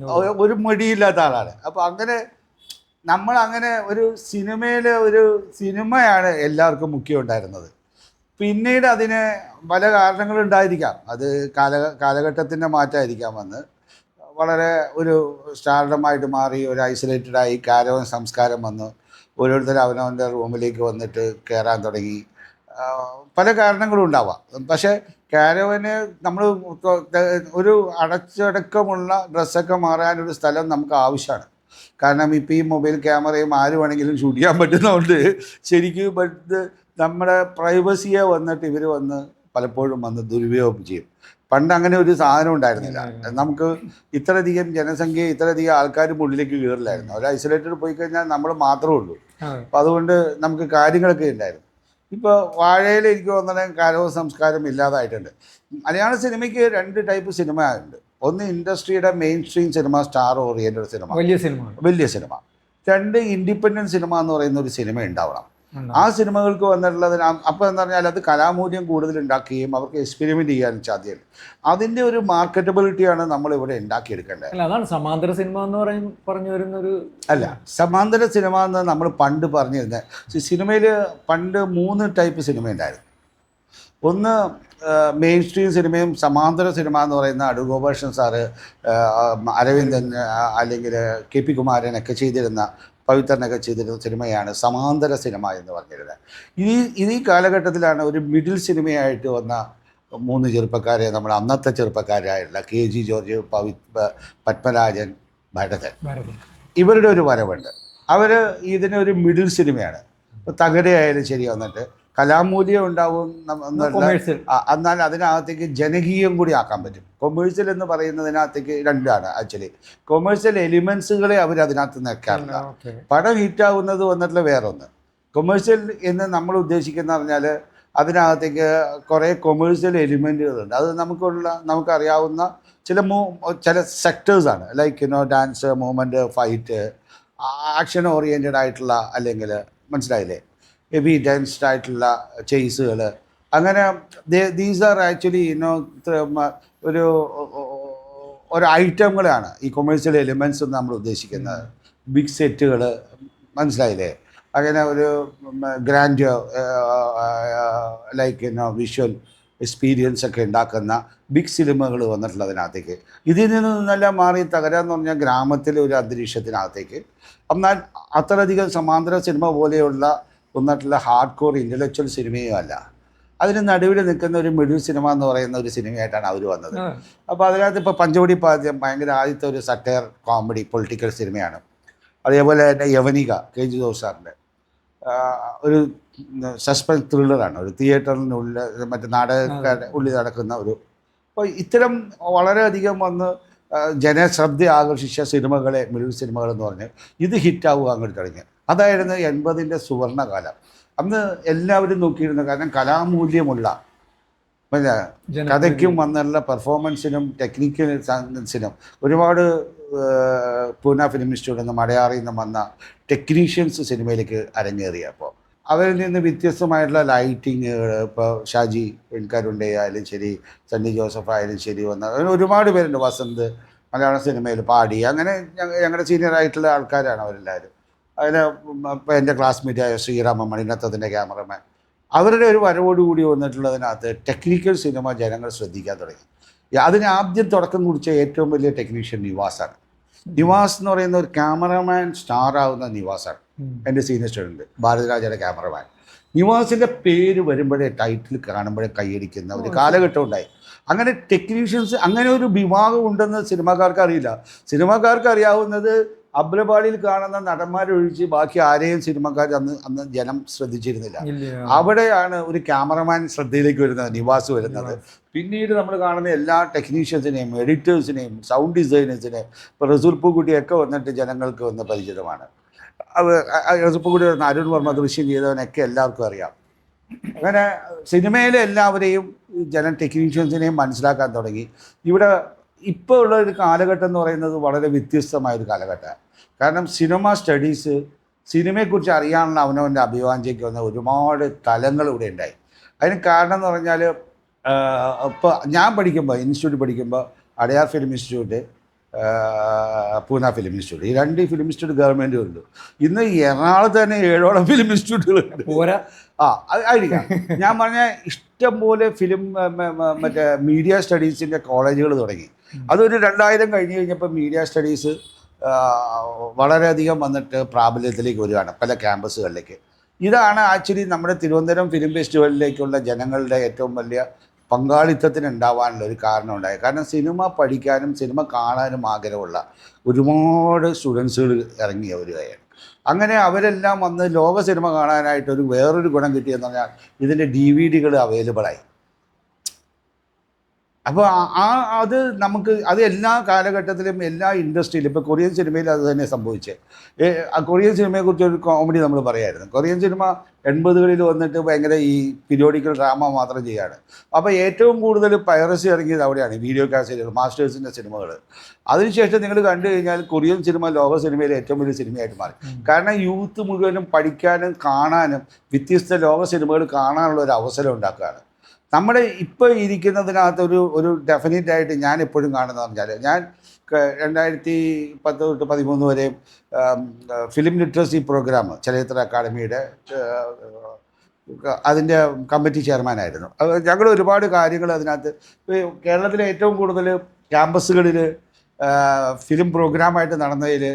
ഒരു മടിയില്ലാത്ത ആളാണ്. അപ്പോൾ നമ്മളങ്ങനെ ഒരു സിനിമയാണ് എല്ലാവർക്കും മുഖ്യം ഉണ്ടായിരുന്നത്. പിന്നീട് അതിന് പല കാരണങ്ങളുണ്ടായിരിക്കാം. അത് കാലഘട്ടത്തിൻ്റെ മാറ്റമായിരിക്കാം. വന്ന് വളരെ ഒരു സ്റ്റാർഡമായിട്ട് മാറി, ഒരു ഐസൊലേറ്റഡായി കാരവൻ സംസ്കാരം വന്ന് ഓരോരുത്തരും അവനവൻ്റെ റൂമിലേക്ക് വന്നിട്ട് കയറാൻ തുടങ്ങി. പല കാരണങ്ങളും ഉണ്ടാവാം. പക്ഷേ കാരവന് നമ്മൾ ഒരു അടച്ചടക്കമുള്ള ഡ്രസ്സൊക്കെ മാറാനൊരു സ്ഥലം നമുക്ക് ആവശ്യമാണ്. കാരണം ഇപ്പോൾ ഈ മൊബൈൽ ക്യാമറയും ആര് വേണമെങ്കിലും ഷൂട്ട് ചെയ്യാൻ പറ്റുന്നതുകൊണ്ട് ശരിക്കും നമ്മുടെ പ്രൈവസിയെ വന്നിട്ട് ഇവർ വന്ന് പലപ്പോഴും വന്ന് ദുരുപയോഗം ചെയ്യും. പണ്ട് അങ്ങനെ ഒരു സാധനം ഉണ്ടായിരുന്നില്ല. നമുക്ക് ഇത്രയധികം ജനസംഖ്യ, ഇത്രയധികം ആൾക്കാരും ഉള്ളിലേക്ക് കയറില്ലായിരുന്നു. ഒരു ഐസൊലേറ്റഡ് പോയി കഴിഞ്ഞാൽ നമ്മൾ മാത്രമേ ഉള്ളൂ. അപ്പം അതുകൊണ്ട് നമുക്ക് കാര്യങ്ങളൊക്കെ ഉണ്ടായിരുന്നു. ഇപ്പോൾ വാഴയിൽ എനിക്ക് തോന്നുന്നത് കരോ സംസ്കാരം ഇല്ലാതായിട്ടുണ്ട്. മലയാള സിനിമയ്ക്ക് 2 ടൈപ്പ് സിനിമ ഉണ്ട്. ഒന്ന് ഇൻഡസ്ട്രിയുടെ mainstream cinema, star oriented cinema, വലിയ സിനിമ. 2 ഇൻഡിപെൻഡൻറ്റ് സിനിമ എന്ന് പറയുന്ന ഒരു സിനിമ ഉണ്ടാവണം. ആ സിനിമകൾക്ക് വന്നിട്ടുള്ളതിന് അപ്പോൾ എന്ന് പറഞ്ഞാൽ അത് കലാമൂല്യം കൂടുതൽ ഉണ്ടാക്കുകയും അവർക്ക് എക്സ്പെരിമെൻ്റ് ചെയ്യാനും സാധ്യതയുണ്ട്. അതിൻ്റെ ഒരു മാർക്കറ്റബിലിറ്റിയാണ് നമ്മളിവിടെ ഉണ്ടാക്കിയെടുക്കേണ്ടത്. അതാണ് സമാന്തര സിനിമ എന്ന് പറഞ്ഞു വരുന്നൊരു അല്ല. സമാന്തര സിനിമ എന്ന് നമ്മൾ പണ്ട് പറഞ്ഞിരുന്നത്, സിനിമയിൽ പണ്ട് 3 ടൈപ്പ് സിനിമ ഉണ്ടായിരുന്നു. ഒന്ന് മെയിൻ സ്ട്രീം സിനിമയും സമാന്തര സിനിമ എന്ന് പറയുന്ന അടൂർ സാറ്, അരവിന്ദൻ, അല്ലെങ്കിൽ KP കുമാരനൊക്കെ ചെയ്തിരുന്ന, പവിത്രനൊക്കെ ചെയ്തിരുന്ന സിനിമയാണ് സമാന്തര സിനിമ എന്ന് പറഞ്ഞിരുന്നത്. ഈ കാലഘട്ടത്തിലാണ് ഒരു മിഡിൽ സിനിമയായിട്ട് വന്ന 3 ചെറുപ്പക്കാരെ, നമ്മുടെ അന്നത്തെ ചെറുപ്പക്കാരായിട്ടുള്ള KG ജോർജ്, പത്മരാജൻ, ഭരതൻ, ഇവരുടെ ഒരു വരവുണ്ട്. അവർ ഇതിനൊരു മിഡിൽ സിനിമയാണ്. തകരയായാലും ശരി വന്നിട്ട് കലാമൂല്യം ഉണ്ടാവും, എന്നാൽ അതിനകത്തേക്ക് ജനകീയം കൂടി ആക്കാൻ പറ്റും. കൊമേഴ്സ്യൽ എന്ന് പറയുന്നതിനകത്തേക്ക് 2 ആണ് ആക്ച്വലി. കൊമേഴ്സ്യൽ എലിമെൻസുകളെ അവർ അതിനകത്ത് നിൽക്കാറില്ല. പടം ഹിറ്റാവുന്നത് വന്നിട്ടുള്ള വേറൊന്ന്. കൊമേഴ്സ്യൽ എന്ന് നമ്മൾ ഉദ്ദേശിക്കുന്ന പറഞ്ഞാൽ അതിനകത്തേക്ക് കുറേ കൊമേഴ്സ്യൽ എലിമെൻറ്റുകളുണ്ട്. അത് നമുക്കറിയാവുന്ന ചില സെക്ടേഴ്സാണ്. Like dance, movement, fight, action oriented ആയിട്ടുള്ള, അല്ലെങ്കിൽ മനസ്സിലായില്ലേ, ഹെവി ഡെൻസ്ഡ് ആയിട്ടുള്ള ചേസുകൾ, അങ്ങനെ ദീസ് ആർ ആക്ച്വലി ഒരു ഐറ്റങ്ങളാണ് ഈ കൊമേഴ്സ്യൽ എലിമെൻറ്റ്സ് എന്ന് നമ്മൾ ഉദ്ദേശിക്കുന്നത്. ബിഗ് സെറ്റുകൾ, മനസ്സിലായില്ലേ, അങ്ങനെ ഒരു ഗ്രാൻഡ് ലൈക്ക് വിഷ്വൽ എക്സ്പീരിയൻസ് ഒക്കെ ഉണ്ടാക്കുന്ന ബിഗ് സിനിമകൾ വന്നിട്ടുള്ളതിനകത്തേക്ക്. ഇതിൽ നിന്നെല്ലാം മാറി തകരാന്ന് പറഞ്ഞാൽ ഗ്രാമത്തിലെ ഒരു അന്തരീക്ഷത്തിനകത്തേക്ക്. എന്നാൽ അത്രയധികം സമാന്തര സിനിമ പോലെയുള്ള വന്നിട്ടുള്ള ഹാർഡ് കോർ ഇൻ്റലക്ച്വൽ സിനിമയും അല്ല. അതിന് നടുവിൽ നിൽക്കുന്ന ഒരു മിഡിൽ സിനിമ എന്ന് പറയുന്ന ഒരു സിനിമയായിട്ടാണ് അവർ വന്നത്. അപ്പോൾ അതിനകത്ത് ഇപ്പോൾ പഞ്ചവടി പാദ്യം ഭയങ്കര ആദ്യത്തെ ഒരു സട്ടയർ കോമഡി പൊളിറ്റിക്കൽ സിനിമയാണ്. അതേപോലെ തന്നെ യവനിക, KG ജോർജ് സാറിൻ്റെ ഒരു സസ്പെൻസ് ത്രില്ലറാണ്. ഒരു തിയേറ്ററിനുള്ളിൽ മറ്റേ നാടകക്കാരുടെ ഉള്ളിൽ നടക്കുന്ന ഒരു. അപ്പോൾ ഇത്തരം വളരെയധികം വന്ന് ജനശ്രദ്ധ ആകർഷിച്ച സിനിമകളെ മിഡിൽ സിനിമകളെന്ന് പറഞ്ഞ് ഇത് ഹിറ്റാവുക അങ്ങോട്ട് തുടങ്ങി. അതായിരുന്നു 80ൻ്റെ സുവർണകാലം. അന്ന് എല്ലാവരും നോക്കിയിരുന്നു. കാരണം കലാമൂല്യമുള്ള കഥയ്ക്കും വന്നുള്ള പെർഫോമൻസിനും ടെക്നിക്കൽ സയൻസിനും ഒരുപാട് പൂന ഫിലിം ഇൻസ്റ്റിറ്റ്യൂട്ടിൽ നിന്ന്, മലയാറിൽ നിന്ന് വന്ന ടെക്നീഷ്യൻസ് സിനിമയിലേക്ക് അരങ്ങേറിയപ്പോൾ അവരിൽ നിന്ന് വ്യത്യസ്തമായിട്ടുള്ള ലൈറ്റിങ്ങുകൾ, ഇപ്പോൾ ഷാജി വെൺകാരുണ്ടെ ആയാലും ശരി, സണ്ണി ജോസഫ് ആയാലും ശരി, വന്ന ഒരുപാട് പേരുണ്ട്. വസന്ത് മലയാള സിനിമയിൽ പാടി, അങ്ങനെ ഞങ്ങളുടെ സീനിയറായിട്ടുള്ള ആൾക്കാരാണ് അവരെല്ലാവരും. അതിന് ഇപ്പോൾ എൻ്റെ ക്ലാസ്മേറ്റായ ശ്രീറാമ മണിനത്തത്തിൻ്റെ ക്യാമറമാൻ, അവരുടെ ഒരു വരവോടുകൂടി വന്നിട്ടുള്ളതിനകത്ത് ടെക്നിക്കൽ സിനിമ ജനങ്ങൾ ശ്രദ്ധിക്കാൻ തുടങ്ങി. അതിന് ആദ്യം തുടക്കം കുറിച്ച ഏറ്റവും വലിയ ടെക്നീഷ്യൻ നിവാസാണ്. നിവാസ് എന്ന് പറയുന്ന ഒരു ക്യാമറമാൻ സ്റ്റാറാവുന്ന നിവാസാണ്. എൻ്റെ സീനിയർ സ്റ്റുഡൻറ്റ് ഭാരതരാജയുടെ ക്യാമറമാൻ. നിവാസിൻ്റെ പേര് വരുമ്പോഴേ, ടൈറ്റിൽ കാണുമ്പോഴേ കൈയടിക്കുന്ന ഒരു കാലഘട്ടം ഉണ്ടായി. അങ്ങനെ ടെക്നീഷ്യൻസ്, അങ്ങനെ ഒരു വിഭാഗം ഉണ്ടെന്ന് സിനിമാക്കാർക്ക് അറിയില്ല. സിനിമാക്കാർക്ക് അറിയാവുന്നത് അബ്രപാളിയിൽ കാണുന്ന നടന്മാരൊഴിച്ച് ബാക്കി ആരെയും സിനിമക്കാർ അന്ന് ജനം ശ്രദ്ധിച്ചിരുന്നില്ല. അവിടെയാണ് ഒരു ക്യാമറമാൻ ശ്രദ്ധയിലേക്ക് വരുന്നത്, നിവാസ് വരുന്നത്. പിന്നീട് നമ്മൾ കാണുന്ന എല്ലാ ടെക്നീഷ്യൻസിനെയും, എഡിറ്റേഴ്സിനെയും, സൗണ്ട് ഡിസൈനേഴ്സിനെയും, ഇപ്പോൾ റസൂൽ പൂക്കുട്ടിയൊക്കെ വന്നിട്ട് ജനങ്ങൾക്ക് വന്ന് പരിചിതമാണ്. റസൂൽ പൂക്കുട്ടി വന്ന അരുൺ വർമ്മ ദൃശ്യം ചെയ്തവനൊക്കെ എല്ലാവർക്കും അറിയാം. അങ്ങനെ സിനിമയിലെ എല്ലാവരെയും ടെക്നീഷ്യൻസിനെയും മനസ്സിലാക്കാൻ തുടങ്ങി. ഇവിടെ ഇപ്പോൾ ഉള്ള ഒരു കാലഘട്ടം എന്ന് പറയുന്നത് വളരെ വ്യത്യസ്തമായൊരു കാലഘട്ടമാണ്. കാരണം സിനിമ സ്റ്റഡീസ്, സിനിമയെക്കുറിച്ച് അറിയാനുള്ള അവനവൻ്റെ അഭിവാഞ്ചയ്ക്ക് വന്ന ഒരുപാട് തലങ്ങൾ ഇവിടെ ഉണ്ടായി. അതിന് കാരണം എന്ന് പറഞ്ഞാൽ, ഇപ്പോൾ ഞാൻ പഠിക്കുമ്പോൾ, ഇൻസ്റ്റിറ്റ്യൂട്ട് പഠിക്കുമ്പോൾ Adyar film institute, Pune film institute, ഈ 2 ഫിലിം ഇൻസ്റ്റിറ്റ്യൂട്ട് ഗവൺമെൻറ്റുണ്ട്. ഇന്ന് എറണാകുളത്ത് തന്നെ 7ഓളം ഫിലിം ഇൻസ്റ്റിറ്റ്യൂട്ടുകളുണ്ട്. ആയിരിക്കാം. ഞാൻ പറഞ്ഞ ഇഷ്ടം പോലെ ഫിലിം മറ്റേ മീഡിയ സ്റ്റഡീസിൻ്റെ കോളേജുകൾ തുടങ്ങി. അതൊരു 2000 കഴിഞ്ഞ് കഴിഞ്ഞപ്പോൾ മീഡിയ സ്റ്റഡീസ് വളരെയധികം വന്നിട്ട് പ്രാബല്യത്തിലേക്ക് വരികയാണ് പല ക്യാമ്പസുകളിലേക്ക്. ഇതാണ് ആക്ച്വലി നമ്മുടെ തിരുവനന്തപുരം ഫിലിം ഫെസ്റ്റിവലിലേക്കുള്ള ജനങ്ങളുടെ ഏറ്റവും വലിയ പങ്കാളിത്തത്തിന് ഉണ്ടാവാനുള്ള ഒരു കാരണം ഉണ്ടായി. കാരണം സിനിമ പഠിക്കാനും സിനിമ കാണാനും ആഗ്രഹമുള്ള ഒരുപാട് സ്റ്റുഡൻസുകൾ ഇറങ്ങി വരികയാണ്. അങ്ങനെ അവരെല്ലാം വന്ന് ലോക സിനിമ കാണാനായിട്ട് വേറൊരു ഗുണം കിട്ടിയെന്ന് പറഞ്ഞാൽ ഇതിൻ്റെ DVD അവൈലബിളായി. അപ്പോൾ അത് നമുക്ക് അത് എല്ലാ കാലഘട്ടത്തിലും എല്ലാ ഇൻഡസ്ട്രിയിലും ഇപ്പോൾ കൊറിയൻ സിനിമയിൽ അത് തന്നെ സംഭവിച്ചത്. കൊറിയൻ സിനിമയെക്കുറിച്ച് ഒരു കോമഡി നമ്മൾ പറയായിരുന്നു. കൊറിയൻ സിനിമ 80കളിൽ വന്നിട്ട് ഭയങ്കര ഈ പീരിയോഡിക്കൽ ഡ്രാമ മാത്രം ചെയ്യാണ്. അപ്പോൾ ഏറ്റവും കൂടുതൽ പൈറസി ഇറങ്ങിയത് അവിടെയാണ്, വീഡിയോ കാസറ്റുകൾ, മാസ്റ്റേഴ്സിൻ്റെ സിനിമകൾ. അതിനുശേഷം നിങ്ങൾ കണ്ടു കഴിഞ്ഞാൽ കൊറിയൻ സിനിമ ലോക സിനിമയിലെ ഏറ്റവും വലിയ സിനിമയായിട്ട് മാറി. കാരണം യൂത്ത് മുഴുവനും പഠിക്കാനും കാണാനും വ്യത്യസ്ത ലോക സിനിമകൾ കാണാനുള്ള ഒരു അവസരം ഉണ്ടാക്കുകയാണ്. നമ്മുടെ ഇപ്പോൾ ഇരിക്കുന്നതിനകത്ത് ഒരു ഡെഫിനറ്റായിട്ട് ഞാൻ എപ്പോഴും കാണുന്നത് പറഞ്ഞാൽ, ഞാൻ 2010 തൊട്ട് 2013 വരെ ഫിലിം ലിറ്ററസി പ്രോഗ്രാം ചലച്ചിത്ര അക്കാദമിയുടെ അതിൻ്റെ കമ്മിറ്റി ചെയർമാനായിരുന്നു. ഞങ്ങൾ ഒരുപാട് കാര്യങ്ങൾ അതിനകത്ത്, കേരളത്തിലെ ഏറ്റവും കൂടുതൽ ക്യാമ്പസുകളിൽ ഫിലിം പ്രോഗ്രാമായിട്ട് നടന്നതിൽ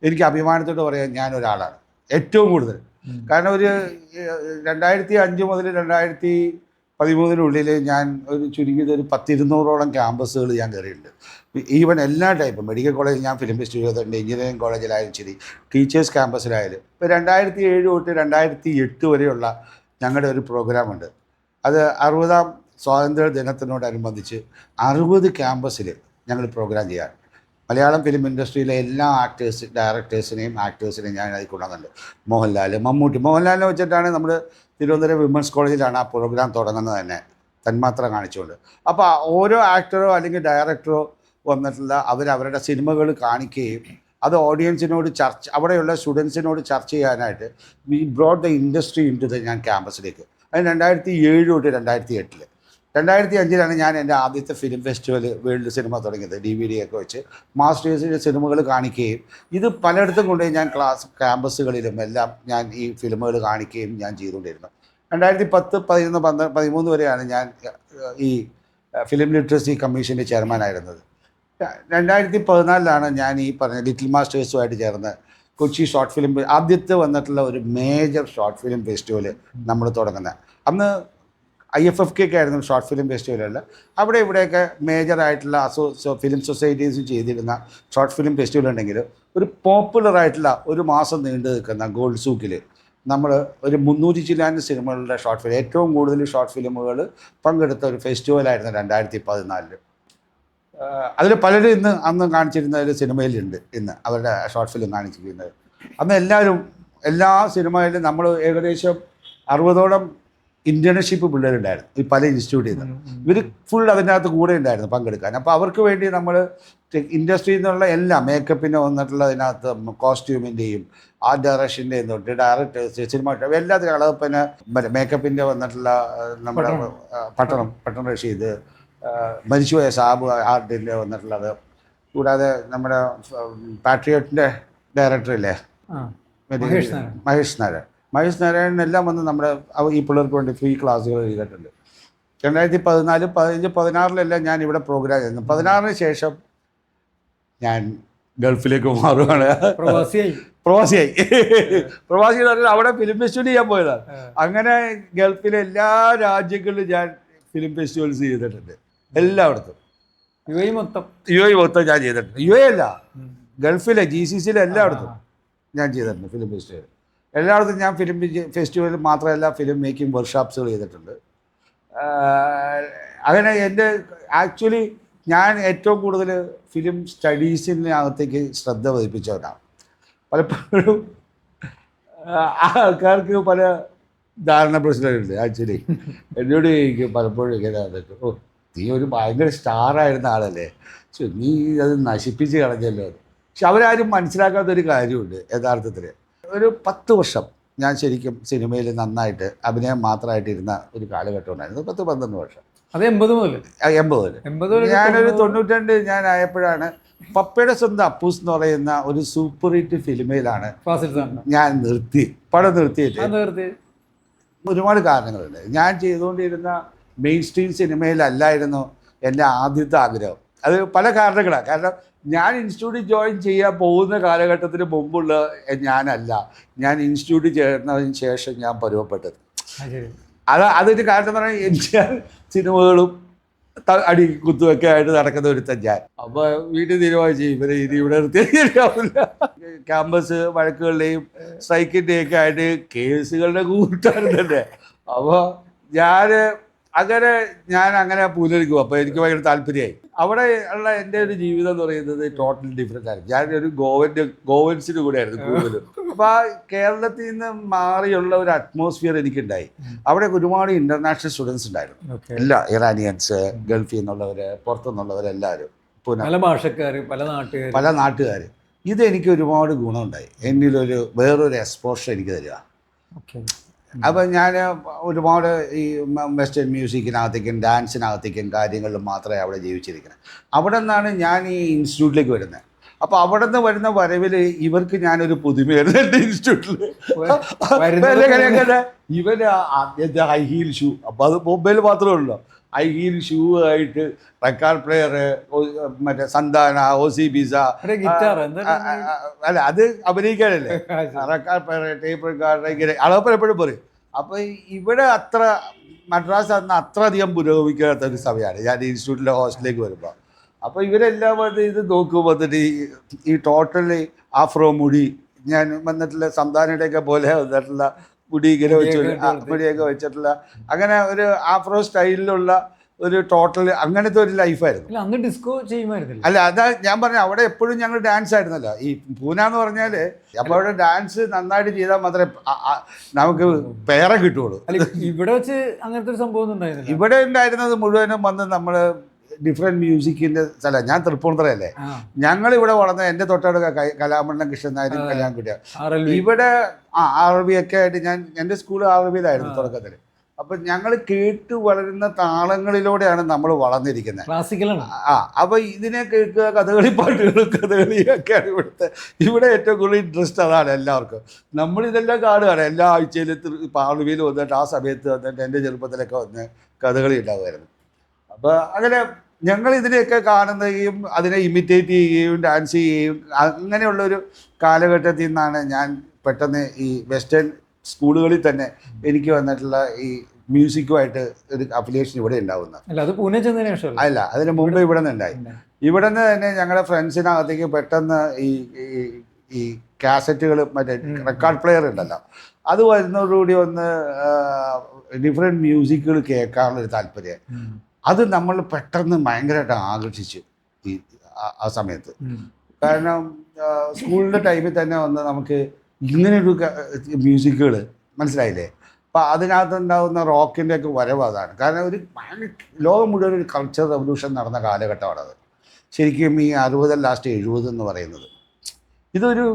എനിക്ക് അഭിമാനത്തോട് പറയാൻ ഞാനൊരാളാണ്, ഏറ്റവും കൂടുതൽ. കാരണം ഒരു 2005 മുതൽ 2013 ഞാൻ ചുരുങ്ങിയത് ഒരു 10-200ഓളം ക്യാമ്പസുകൾ ഞാൻ കയറിയിട്ടുണ്ട്. ഈവൻ എല്ലാ ടൈപ്പും മെഡിക്കൽ കോളേജിൽ ഞാൻ ഫിലിം ഫെസ്റ്റിവൽ ചെയ്തിട്ടുണ്ട്, എഞ്ചിനീയറിംഗ് കോളേജിലായാലും ശരി, ടീച്ചേഴ്സ് ക്യാമ്പസിലായാലും. ഇപ്പോൾ 2007 തൊട്ട് 2008 വരെയുള്ള ഞങ്ങളുടെ ഒരു പ്രോഗ്രാമുണ്ട്. അത് 60ാം സ്വാതന്ത്ര്യ ദിനത്തിനോടനുബന്ധിച്ച് 60 ക്യാമ്പസിൽ ഞങ്ങൾ പ്രോഗ്രാം ചെയ്യാൻ. മലയാളം ഫിലിം ഇൻഡസ്ട്രിയിലെ എല്ലാ ഡയറക്ടേഴ്സിനെയും ആക്ടേഴ്സിനെയും ഞാൻ അതിൽ കൊണ്ടുവന്നുണ്ട്. മോഹൻലാൽ, മമ്മൂട്ടി. മോഹൻലാലിനെ വെച്ചിട്ടാണ് നമ്മൾ തിരുവനന്തപുരം വിമൻസ് കോളേജിലാണ് ആ പ്രോഗ്രാം തുടങ്ങുന്നത് തന്നെ, തന്മാത്ര കാണിച്ചുകൊണ്ട്. അപ്പോൾ ഓരോ ആക്ടറോ അല്ലെങ്കിൽ ഡയറക്ടറോ വന്നിട്ടുള്ള അവരവരുടെ സിനിമകൾ കാണിക്കുകയും അത് ഓഡിയൻസിനോട് അവിടെയുള്ള സ്റ്റുഡൻസിനോട് ചർച്ച ചെയ്യാനായിട്ട് we brought the industry into ഞാൻ ക്യാമ്പസിലേക്ക്. അത് 2007 തൊട്ട് 2008. 2005 ഞാൻ എൻ്റെ ആദ്യത്തെ ഫിലിം ഫെസ്റ്റിവൽ വേൾഡ് സിനിമ തുടങ്ങിയത്. DVD ഒക്കെ വെച്ച് മാസ്റ്റേഴ്സിൻ്റെ സിനിമകൾ കാണിക്കുകയും ഇത് പലയിടത്തും കൊണ്ടുപോയി ഞാൻ ക്യാമ്പസുകളിലും എല്ലാം ഞാൻ ഈ ഫിലിമുകൾ കാണിക്കുകയും ഞാൻ ചെയ്തുകൊണ്ടിരുന്നു. 2010, 11, 13 വരെയാണ് ഞാൻ ഈ ഫിലിം ലിറ്ററസി കമ്മീഷൻ്റെ ചെയർമാനായിരുന്നത്. 2014 ഞാൻ ഈ പറഞ്ഞ ലിറ്റിൽ മാസ്റ്റേഴ്സുമായിട്ട് ചേർന്ന് കൊച്ചി ഷോർട്ട് ഫിലിം ആദ്യത്തെ വന്നിട്ടുള്ള ഒരു മേജർ ഷോർട്ട് ഫിലിം ഫെസ്റ്റിവൽ നമ്മൾ തുടങ്ങുന്നത്. അന്ന് IFFK ആയിരുന്നു ഷോർട്ട് ഫിലിം ഫെസ്റ്റിവലല്ല, അവിടെ ഇവിടെയൊക്കെ മേജറായിട്ടുള്ള ഫിലിം സൊസൈറ്റീസ് ചെയ്തിരുന്ന ഷോർട്ട് ഫിലിം ഫെസ്റ്റിവൽ ഉണ്ടെങ്കിൽ ഒരു പോപ്പുലറായിട്ടുള്ള ഒരു മാസം നീണ്ടു നിൽക്കുന്ന ഗോൾഡ് സൂക്കിൽ നമ്മൾ ഒരു 300 ചില്ലാനും സിനിമകളുടെ ഷോർട്ട് ഫിലിം, ഏറ്റവും കൂടുതൽ ഷോർട്ട് ഫിലിമുകൾ പങ്കെടുത്ത ഒരു ഫെസ്റ്റിവലായിരുന്നു 2014. അതിൽ പലരും അന്ന് കാണിച്ചിരുന്നതിൽ സിനിമയിലുണ്ട് ഇന്ന് അവരുടെ ഷോർട്ട് ഫിലിം കാണിച്ചിരിക്കുന്നത്. അന്ന് എല്ലാ സിനിമയിലും നമ്മൾ ഏകദേശം 60ഓളം ഇൻറ്റേൺഷിപ്പ് പിള്ളേരുണ്ടായിരുന്നു ഈ പല ഇൻസ്റ്റിറ്റ്യൂട്ടിൽ നിന്ന്. ഇവർ ഫുൾ അതിനകത്ത് കൂടെ ഉണ്ടായിരുന്നു പങ്കെടുക്കാൻ. അപ്പോൾ അവർക്ക് വേണ്ടി നമ്മൾ ഇൻഡസ്ട്രിയിൽ നിന്നുള്ള എല്ലാ മേക്കപ്പിന് വന്നിട്ടുള്ള അതിനകത്ത് കോസ്റ്റ്യൂമിൻ്റെയും ആർട്ട് ഡയറക്ഷൻ്റെയും തൊട്ട് ഡയറക്ടേഴ്സ്, സിനിമ എല്ലാത്തിനും അളവപ്പിന് മേക്കപ്പിൻ്റെ വന്നിട്ടുള്ള നമ്മുടെ പട്ടണം റഷീദ്, മരിച്ചുപോയ സാബ് ആർട്ടിൻ്റെ വന്നിട്ടുള്ളത്, കൂടാതെ നമ്മുടെ പാട്രിയോട്ടിൻ്റെ ഡയറക്ടറില്ലേ മഹേഷ് നാരായണനെല്ലാം വന്ന് നമ്മുടെ ഈ പിള്ളേർക്ക് വേണ്ടി ഫ്രീ ക്ലാസ്സുകൾ ചെയ്തിട്ടുണ്ട്. 2014, 15, 16 ഞാൻ ഇവിടെ പ്രോഗ്രാം ചെയ്യുന്നു. 16 ശേഷം ഞാൻ ഗൾഫിലേക്ക് മാറുകയാണ്. പ്രവാസിയായി എന്ന് പറഞ്ഞാൽ അവിടെ ഫിലിം ഫെസ്റ്റിവൽ ചെയ്യാൻ പോയതാണ്. അങ്ങനെ ഗൾഫിലെ എല്ലാ രാജ്യങ്ങളിലും ഞാൻ ഫിലിം ഫെസ്റ്റിവൽസ് ചെയ്തിട്ടുണ്ട്, എല്ലായിടത്തും. UAE മൊത്തം ഞാൻ ചെയ്തിട്ടുണ്ട്. UAE അല്ല, ഗൾഫിലെ GCCയിലെ എല്ലായിടത്തും ഞാൻ ചെയ്തിട്ടുണ്ട് ഫിലിം ഫെസ്റ്റിവൽ. എല്ലായിടത്തും ഞാൻ ഫിലിം ഫെസ്റ്റിവൽ മാത്രമല്ല ഫിലിം മേക്കിംഗ് വർക്ക്ഷോപ്സുകൾ ചെയ്തിട്ടുണ്ട്. അങ്ങനെ എൻ്റെ ആക്ച്വലി ഞാൻ ഏറ്റവും കൂടുതൽ ഫിലിം സ്റ്റഡീസിനകത്തേക്ക് ശ്രദ്ധ പതിപ്പിച്ചവരാണ്. പലപ്പോഴും ആൾക്കാർക്ക് പല ധാരണ പ്രശ്നങ്ങളുണ്ട്. ആക്ച്വലി എന്നോട് എനിക്ക് പലപ്പോഴും ഇങ്ങനെ അതൊക്കെ, നീ ഒരു ഭയങ്കര സ്റ്റാറായിരുന്ന ആളല്ലേ, നീ അത് നശിപ്പിച്ച് കളഞ്ഞല്ലോ. പക്ഷെ അവരാരും മനസ്സിലാക്കാത്തൊരു കാര്യമുണ്ട്. യഥാർത്ഥത്തിൽ ഒരു 10 വർഷം ഞാൻ ശരിക്കും സിനിമയിൽ നന്നായിട്ട് അഭിനയം മാത്രമായിട്ടിരുന്ന ഒരു കാലഘട്ടം ഉണ്ടായിരുന്നു. 10-12 വർഷം. അത് 80 മുതൽ ഞാനൊരു 92 ഞാൻ ആയപ്പോഴാണ് പപ്പയുടെ സ്വന്തം അപ്പൂസ് എന്ന് പറയുന്ന ഒരു സൂപ്പർ ഹിറ്റ് ഫിലിമയിലാണ് ഞാൻ പടം നിർത്തിയിട്ട്. ഒരുപാട് കാരണങ്ങളുണ്ട്. ഞാൻ ചെയ്തുകൊണ്ടിരുന്ന മെയിൻ സ്ട്രീം സിനിമയിലല്ലായിരുന്നു എൻ്റെ ആദ്യത്തെ ആഗ്രഹം. അത് പല കാരണങ്ങളാണ്. കാരണം ഞാൻ ഇൻസ്റ്റിറ്റ്യൂട്ടിൽ ജോയിൻ ചെയ്യാൻ പോകുന്ന കാലഘട്ടത്തിന് മുമ്പുള്ള ഞാനല്ല, ഞാൻ ഇൻസ്റ്റിറ്റ്യൂട്ടിൽ ചേർന്നതിന് ശേഷം ഞാൻ പരുവപ്പെട്ടത്. അതിന് കാരണം എന്ന് പറഞ്ഞാൽ എനിക്ക് സിനിമകളും അടി കുത്തുമൊക്കെ ആയിട്ട് നടക്കുന്ന ഒരുത്തൻ ഞാൻ. അപ്പോൾ വീട്ടിൽ തീരുമാനിച്ചു ഇവരെ ഇനി ഇവിടെ നിർത്തിയാൽ ശരിയാവില്ല. ക്യാമ്പസ് വഴക്കുകളുടെയും സ്ട്രൈക്കിൻ്റെയൊക്കെ ആയിട്ട് കേസുകളുടെ കൂട്ടാണ് തന്നെ. അപ്പോൾ ഞാൻ അങ്ങനെ പൂനെടുക്കും. അപ്പോൾ എനിക്ക് ഭയങ്കര താല്പര്യമായി. അവിടെ ഉള്ള എൻ്റെ ഒരു ജീവിതം എന്ന് പറയുന്നത് ടോട്ടൽ ഡിഫറെൻ്റ് ആയിരുന്നു. ഞാനൊരു ഗോവൻസിന് കൂടെ ആയിരുന്നു കൂടുതലും. അപ്പോൾ ആ കേരളത്തിൽ നിന്ന് മാറിയുള്ള ഒരു അറ്റ്മോസ്ഫിയർ എനിക്കുണ്ടായി. അവിടെ ഒരുപാട് ഇൻ്റർനാഷണൽ സ്റ്റുഡൻസ് ഉണ്ടായിരുന്നു. എല്ലാ ഇറാനിയൻസ്, ഗൾഫിൽ നിന്നുള്ളവർ, പുറത്തുനിന്നുള്ളവരെല്ലാവരും, പല ഭാഷക്കാർ, പല നാട്ടുകാർ. ഇതെനിക്ക് ഒരുപാട് ഗുണമുണ്ടായി. എന്നിലൊരു വേറൊരു എക്സ്പോഷർ എനിക്ക് തരിക. അപ്പം ഞാൻ ഒരുപാട് ഈ വെസ്റ്റേൺ മ്യൂസിക്കിനകത്തേക്കും ഡാൻസിനകത്തേക്കും കാര്യങ്ങളിലും മാത്രമേ അവിടെ ജീവിച്ചിരിക്കുന്നത്. അവിടെ നിന്നാണ് ഞാൻ ഈ ഇൻസ്റ്റിറ്റ്യൂട്ടിലേക്ക് വരുന്നത്. അപ്പോൾ അവിടെ നിന്ന് വരുന്ന വരവിൽ ഇവർക്ക് ഞാനൊരു പുതുമയായിരുന്നു എൻ്റെ ഇൻസ്റ്റിറ്റ്യൂട്ടിൽ. ഇവന് ആദ്യത്തെ ഹൈ ഹീൽ ഷൂ, അപ്പോൾ അത് മൊബൈൽ മാത്രമേ ഉള്ളൂ. ഹൈ ഹീൽ ഷൂ ആയിട്ട് റെക്കോർഡ് പ്ലെയർ, മറ്റേ സന്താന, OC ബിസ, അല്ല അത് അഭിനയിക്കാനല്ലേ, റെക്കോർഡ് പ്ലെയർ, ടേപ്പ് റെക്കോർഡ്, ഇങ്ങനെ അളവപ്പൻ എപ്പോഴും പറയും. അപ്പോൾ ഇവിടെ മദ്രാസ് അത്ര അധികം പുരോഗമിക്കാത്ത ഒരു സമയമാണ് ഞാൻ ഇൻസ്റ്റിറ്റ്യൂട്ടിലെ ഹോസ്റ്റലിലേക്ക് വരുമ്പോൾ. അപ്പോൾ ഇവരെല്ലാം വന്ന് ഇത് നോക്കും, വന്നിട്ട് ഈ ടോട്ടലി ആഫ്രോ മുടി, ഞാൻ വന്നിട്ടുള്ള സംസ്ഥാനയുടെയൊക്കെ പോലെ വന്നിട്ടുള്ള മുടി ഇങ്ങനെ മുടിയൊക്കെ വെച്ചിട്ടുള്ള അങ്ങനെ ഒരു ആഫ്രോ സ്റ്റൈലിലുള്ള ഒരു ടോട്ടൽ അങ്ങനത്തെ ഒരു ലൈഫായിരുന്നു. അന്ന് ഡിസ്കോ ചെയ്യുമായിരുന്നില്ല. അല്ല, അതാ ഞാൻ പറഞ്ഞത്. അവിടെ എപ്പോഴും ഞങ്ങൾ ഡാൻസ് ആയിരുന്നല്ലോ. ഈ പൂന എന്ന് പറഞ്ഞാൽ അപ്പോൾ അവിടെ ഡാൻസ് നന്നായിട്ട് ചെയ്താൽ മാത്രമേ നമുക്ക് പേരെ കിട്ടുള്ളൂ. ഇവിടെ വെച്ച് അങ്ങനത്തെ ഒരു സംഭവം ഉണ്ടായിരുന്നില്ല. ഇവിടെ ഉണ്ടായിരുന്നത് മുഴുവനും വന്ന് നമ്മൾ ഡിഫറെൻറ്റ് മ്യൂസിക്കിൻ്റെ സ്ഥലം. ഞാൻ തൃപ്പൂണിത്തുറയല്ലേ, ഞങ്ങളിവിടെ വളർന്ന എൻ്റെ തൊട്ടടുക്ക കലാമണ്ഡലം കൃഷ്ണൻ നായരും കല്യാൺകുട്ടിയാണ്. ഇവിടെ RV ഒക്കെ ആയിട്ട് എൻ്റെ സ്കൂൾ RVയിലായിരുന്നു തുടക്കത്തിൽ. അപ്പം ഞങ്ങൾ കേട്ട് വളരുന്ന താളങ്ങളിലൂടെയാണ് നമ്മൾ വളർന്നിരിക്കുന്നത്. ക്ലാസിക്കലാണ്. അപ്പോൾ ഇതിനെ കേൾക്കുക, കഥകളി പാട്ടുകളും കഥകളിയൊക്കെയാണ് ഇവിടെ ഏറ്റവും കൂടുതൽ ഇൻട്രസ്റ്റ്. അതാണ് എല്ലാവർക്കും. നമ്മളിതെല്ലാം കാണുകയാണ് എല്ലാ ആഴ്ചയിലും RVയിൽ വന്നിട്ട് ആ സമയത്ത് വന്നിട്ട് എൻ്റെ ചെറുപ്പത്തിലൊക്കെ വന്ന് കഥകളി ഉണ്ടാകുമായിരുന്നു. അപ്പോൾ അങ്ങനെ ഞങ്ങൾ ഇതിനെയൊക്കെ കാണുകയും അതിനെ ഇമിറ്റേറ്റ് ചെയ്യുകയും ഡാൻസ് ചെയ്യുകയും അങ്ങനെയുള്ളൊരു കാലഘട്ടത്തിൽ നിന്നാണ് ഞാൻ പെട്ടെന്ന് ഈ വെസ്റ്റേൺ സ്കൂളുകളിൽ തന്നെ എനിക്ക് വന്നിട്ടുള്ള ഈ മ്യൂസിക്കുമായിട്ട് ഒരു അഫിലിയേഷൻ ഇവിടെ ഉണ്ടാവുന്നത്. അല്ല, അതിന് മുമ്പ് ഇവിടെ നിന്നുണ്ടായി. ഇവിടെ നിന്ന് തന്നെ ഞങ്ങളുടെ ഫ്രണ്ട്സിനകത്തേക്ക് പെട്ടെന്ന് ഈ കാസറ്റുകൾ, മറ്റേ റെക്കോർഡ് പ്ലെയർ ഉണ്ടല്ലോ, അത് വരുന്നതോടുകൂടി ഒന്ന് ഡിഫറെൻറ്റ് മ്യൂസിക്കുകൾ കേൾക്കാനുള്ളൊരു താല്പര്യം. അത് നമ്മൾ പെട്ടെന്ന് ഭയങ്കരമായിട്ട് ആകർഷിച്ചു ആ സമയത്ത്. കാരണം സ്കൂളിൻ്റെ ടൈമിൽ തന്നെ വന്ന് നമുക്ക് ഇങ്ങനെയൊരു മ്യൂസിക്കുകൾ മനസ്സിലായില്ലേ. അപ്പോൾ അതിനകത്തുണ്ടാകുന്ന റോക്കിൻ്റെ ഒക്കെ വരവ് അതാണ്. കാരണം ഒരു ലോകം മുഴുവൻ ഒരു കൾച്ചർ റെവല്യൂഷൻ നടന്ന കാലഘട്ടമാണത്. ശരിക്കും ഈ 60 ലാസ്റ്റ് 70 എന്ന് പറയുന്നത് ഇതൊരു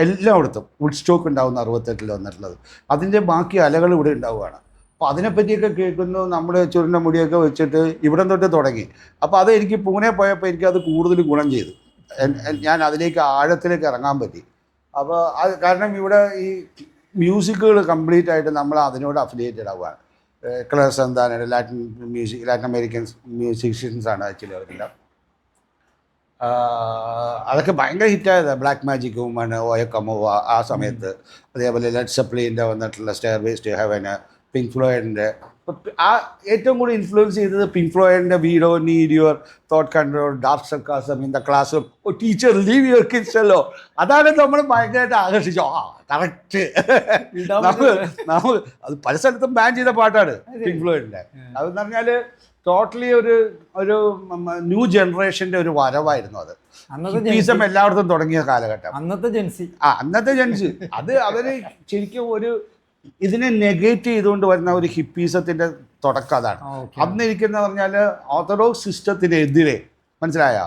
എല്ലായിടത്തും വുഡ് സ്റ്റോക്ക് ഉണ്ടാകുന്ന 68 വന്നിട്ടുള്ളത്. അതിൻ്റെ ബാക്കി അലകൾ ഇവിടെ ഉണ്ടാവുകയാണ്. അപ്പോൾ അതിനെപ്പറ്റിയൊക്കെ കേൾക്കുന്നു. നമ്മൾ ചുരുണ്ട മുടിയൊക്കെ വെച്ചിട്ട് ഇവിടം തൊട്ട് തുടങ്ങി. അപ്പോൾ അത് എനിക്ക് പൂനെ പോയപ്പോൾ എനിക്കത് കൂടുതൽ ഗുണം ചെയ്തു. ഞാൻ അതിലേക്ക് ആഴത്തിലേക്ക് ഇറങ്ങാൻ പറ്റി. അപ്പോൾ അത് കാരണം ഇവിടെ ഈ മ്യൂസിക്കുകൾ കംപ്ലീറ്റ് ആയിട്ട് നമ്മൾ അതിനോട് അഫിലിയേറ്റഡ് ആവുകയാണ്. ക്ലസ് എന്താണ് ലാറ്റിൻ അമേരിക്കൻ മ്യൂസിഷ്യൻസാണ് ആക്ച്വലി അവർക്കെല്ലാം. അതൊക്കെ ഭയങ്കര ഹിറ്റായത്. ബ്ലാക്ക് മാജിക് വുമൺ, ഓയക്കമോവ ആ സമയത്ത്. അതേപോലെ ലെഡ് സെപ്ലിൻ്റെ വന്നിട്ടുള്ള സ്റ്റെയർവേസ് ടു ഹെവന്, പിങ്ക് ഫ്ലോയിഡിൻ്റെ. ആ ഏറ്റവും കൂടുതൽ ഇൻഫ്ലുവൻസ് ചെയ്തത് പിങ്ക് ഫ്ലോയിഡിൻ്റെ we don't need your thought control, dark sarcasm in the classroom, oh teacher leave your kids അല്ലോ. അതാണ് നമ്മൾ ഭയങ്കരമായിട്ട് ആകർഷിച്ചു. കറക്റ്റ്. നമ്മൾ അത് പല സ്ഥലത്തും ബാൻ ചെയ്ത പാട്ടാണ് പിങ്ക് ഫ്ലോയിഡിൻ്റെ. അതെന്ന് പറഞ്ഞാൽ ടോട്ടലി ഒരു ന്യൂ ജനറേഷൻ്റെ ഒരു വരവായിരുന്നു അത്. ഹിപ്പീസം എല്ലായിടത്തും തുടങ്ങിയ കാലഘട്ടം. അന്നത്തെ ജെൻസി അത് അവർ ശരിക്കും ഇതിനെ നെഗേറ്റ് ചെയ്തുകൊണ്ട് വരുന്ന ഒരു ഹിപ്പീസത്തിൻ്റെ തുടക്കം അതാണ്. അന്നിരിക്കുന്ന പറഞ്ഞാൽ ഓർത്തഡോക്സ് സിസ്റ്റത്തിനെതിരെ, മനസ്സിലായ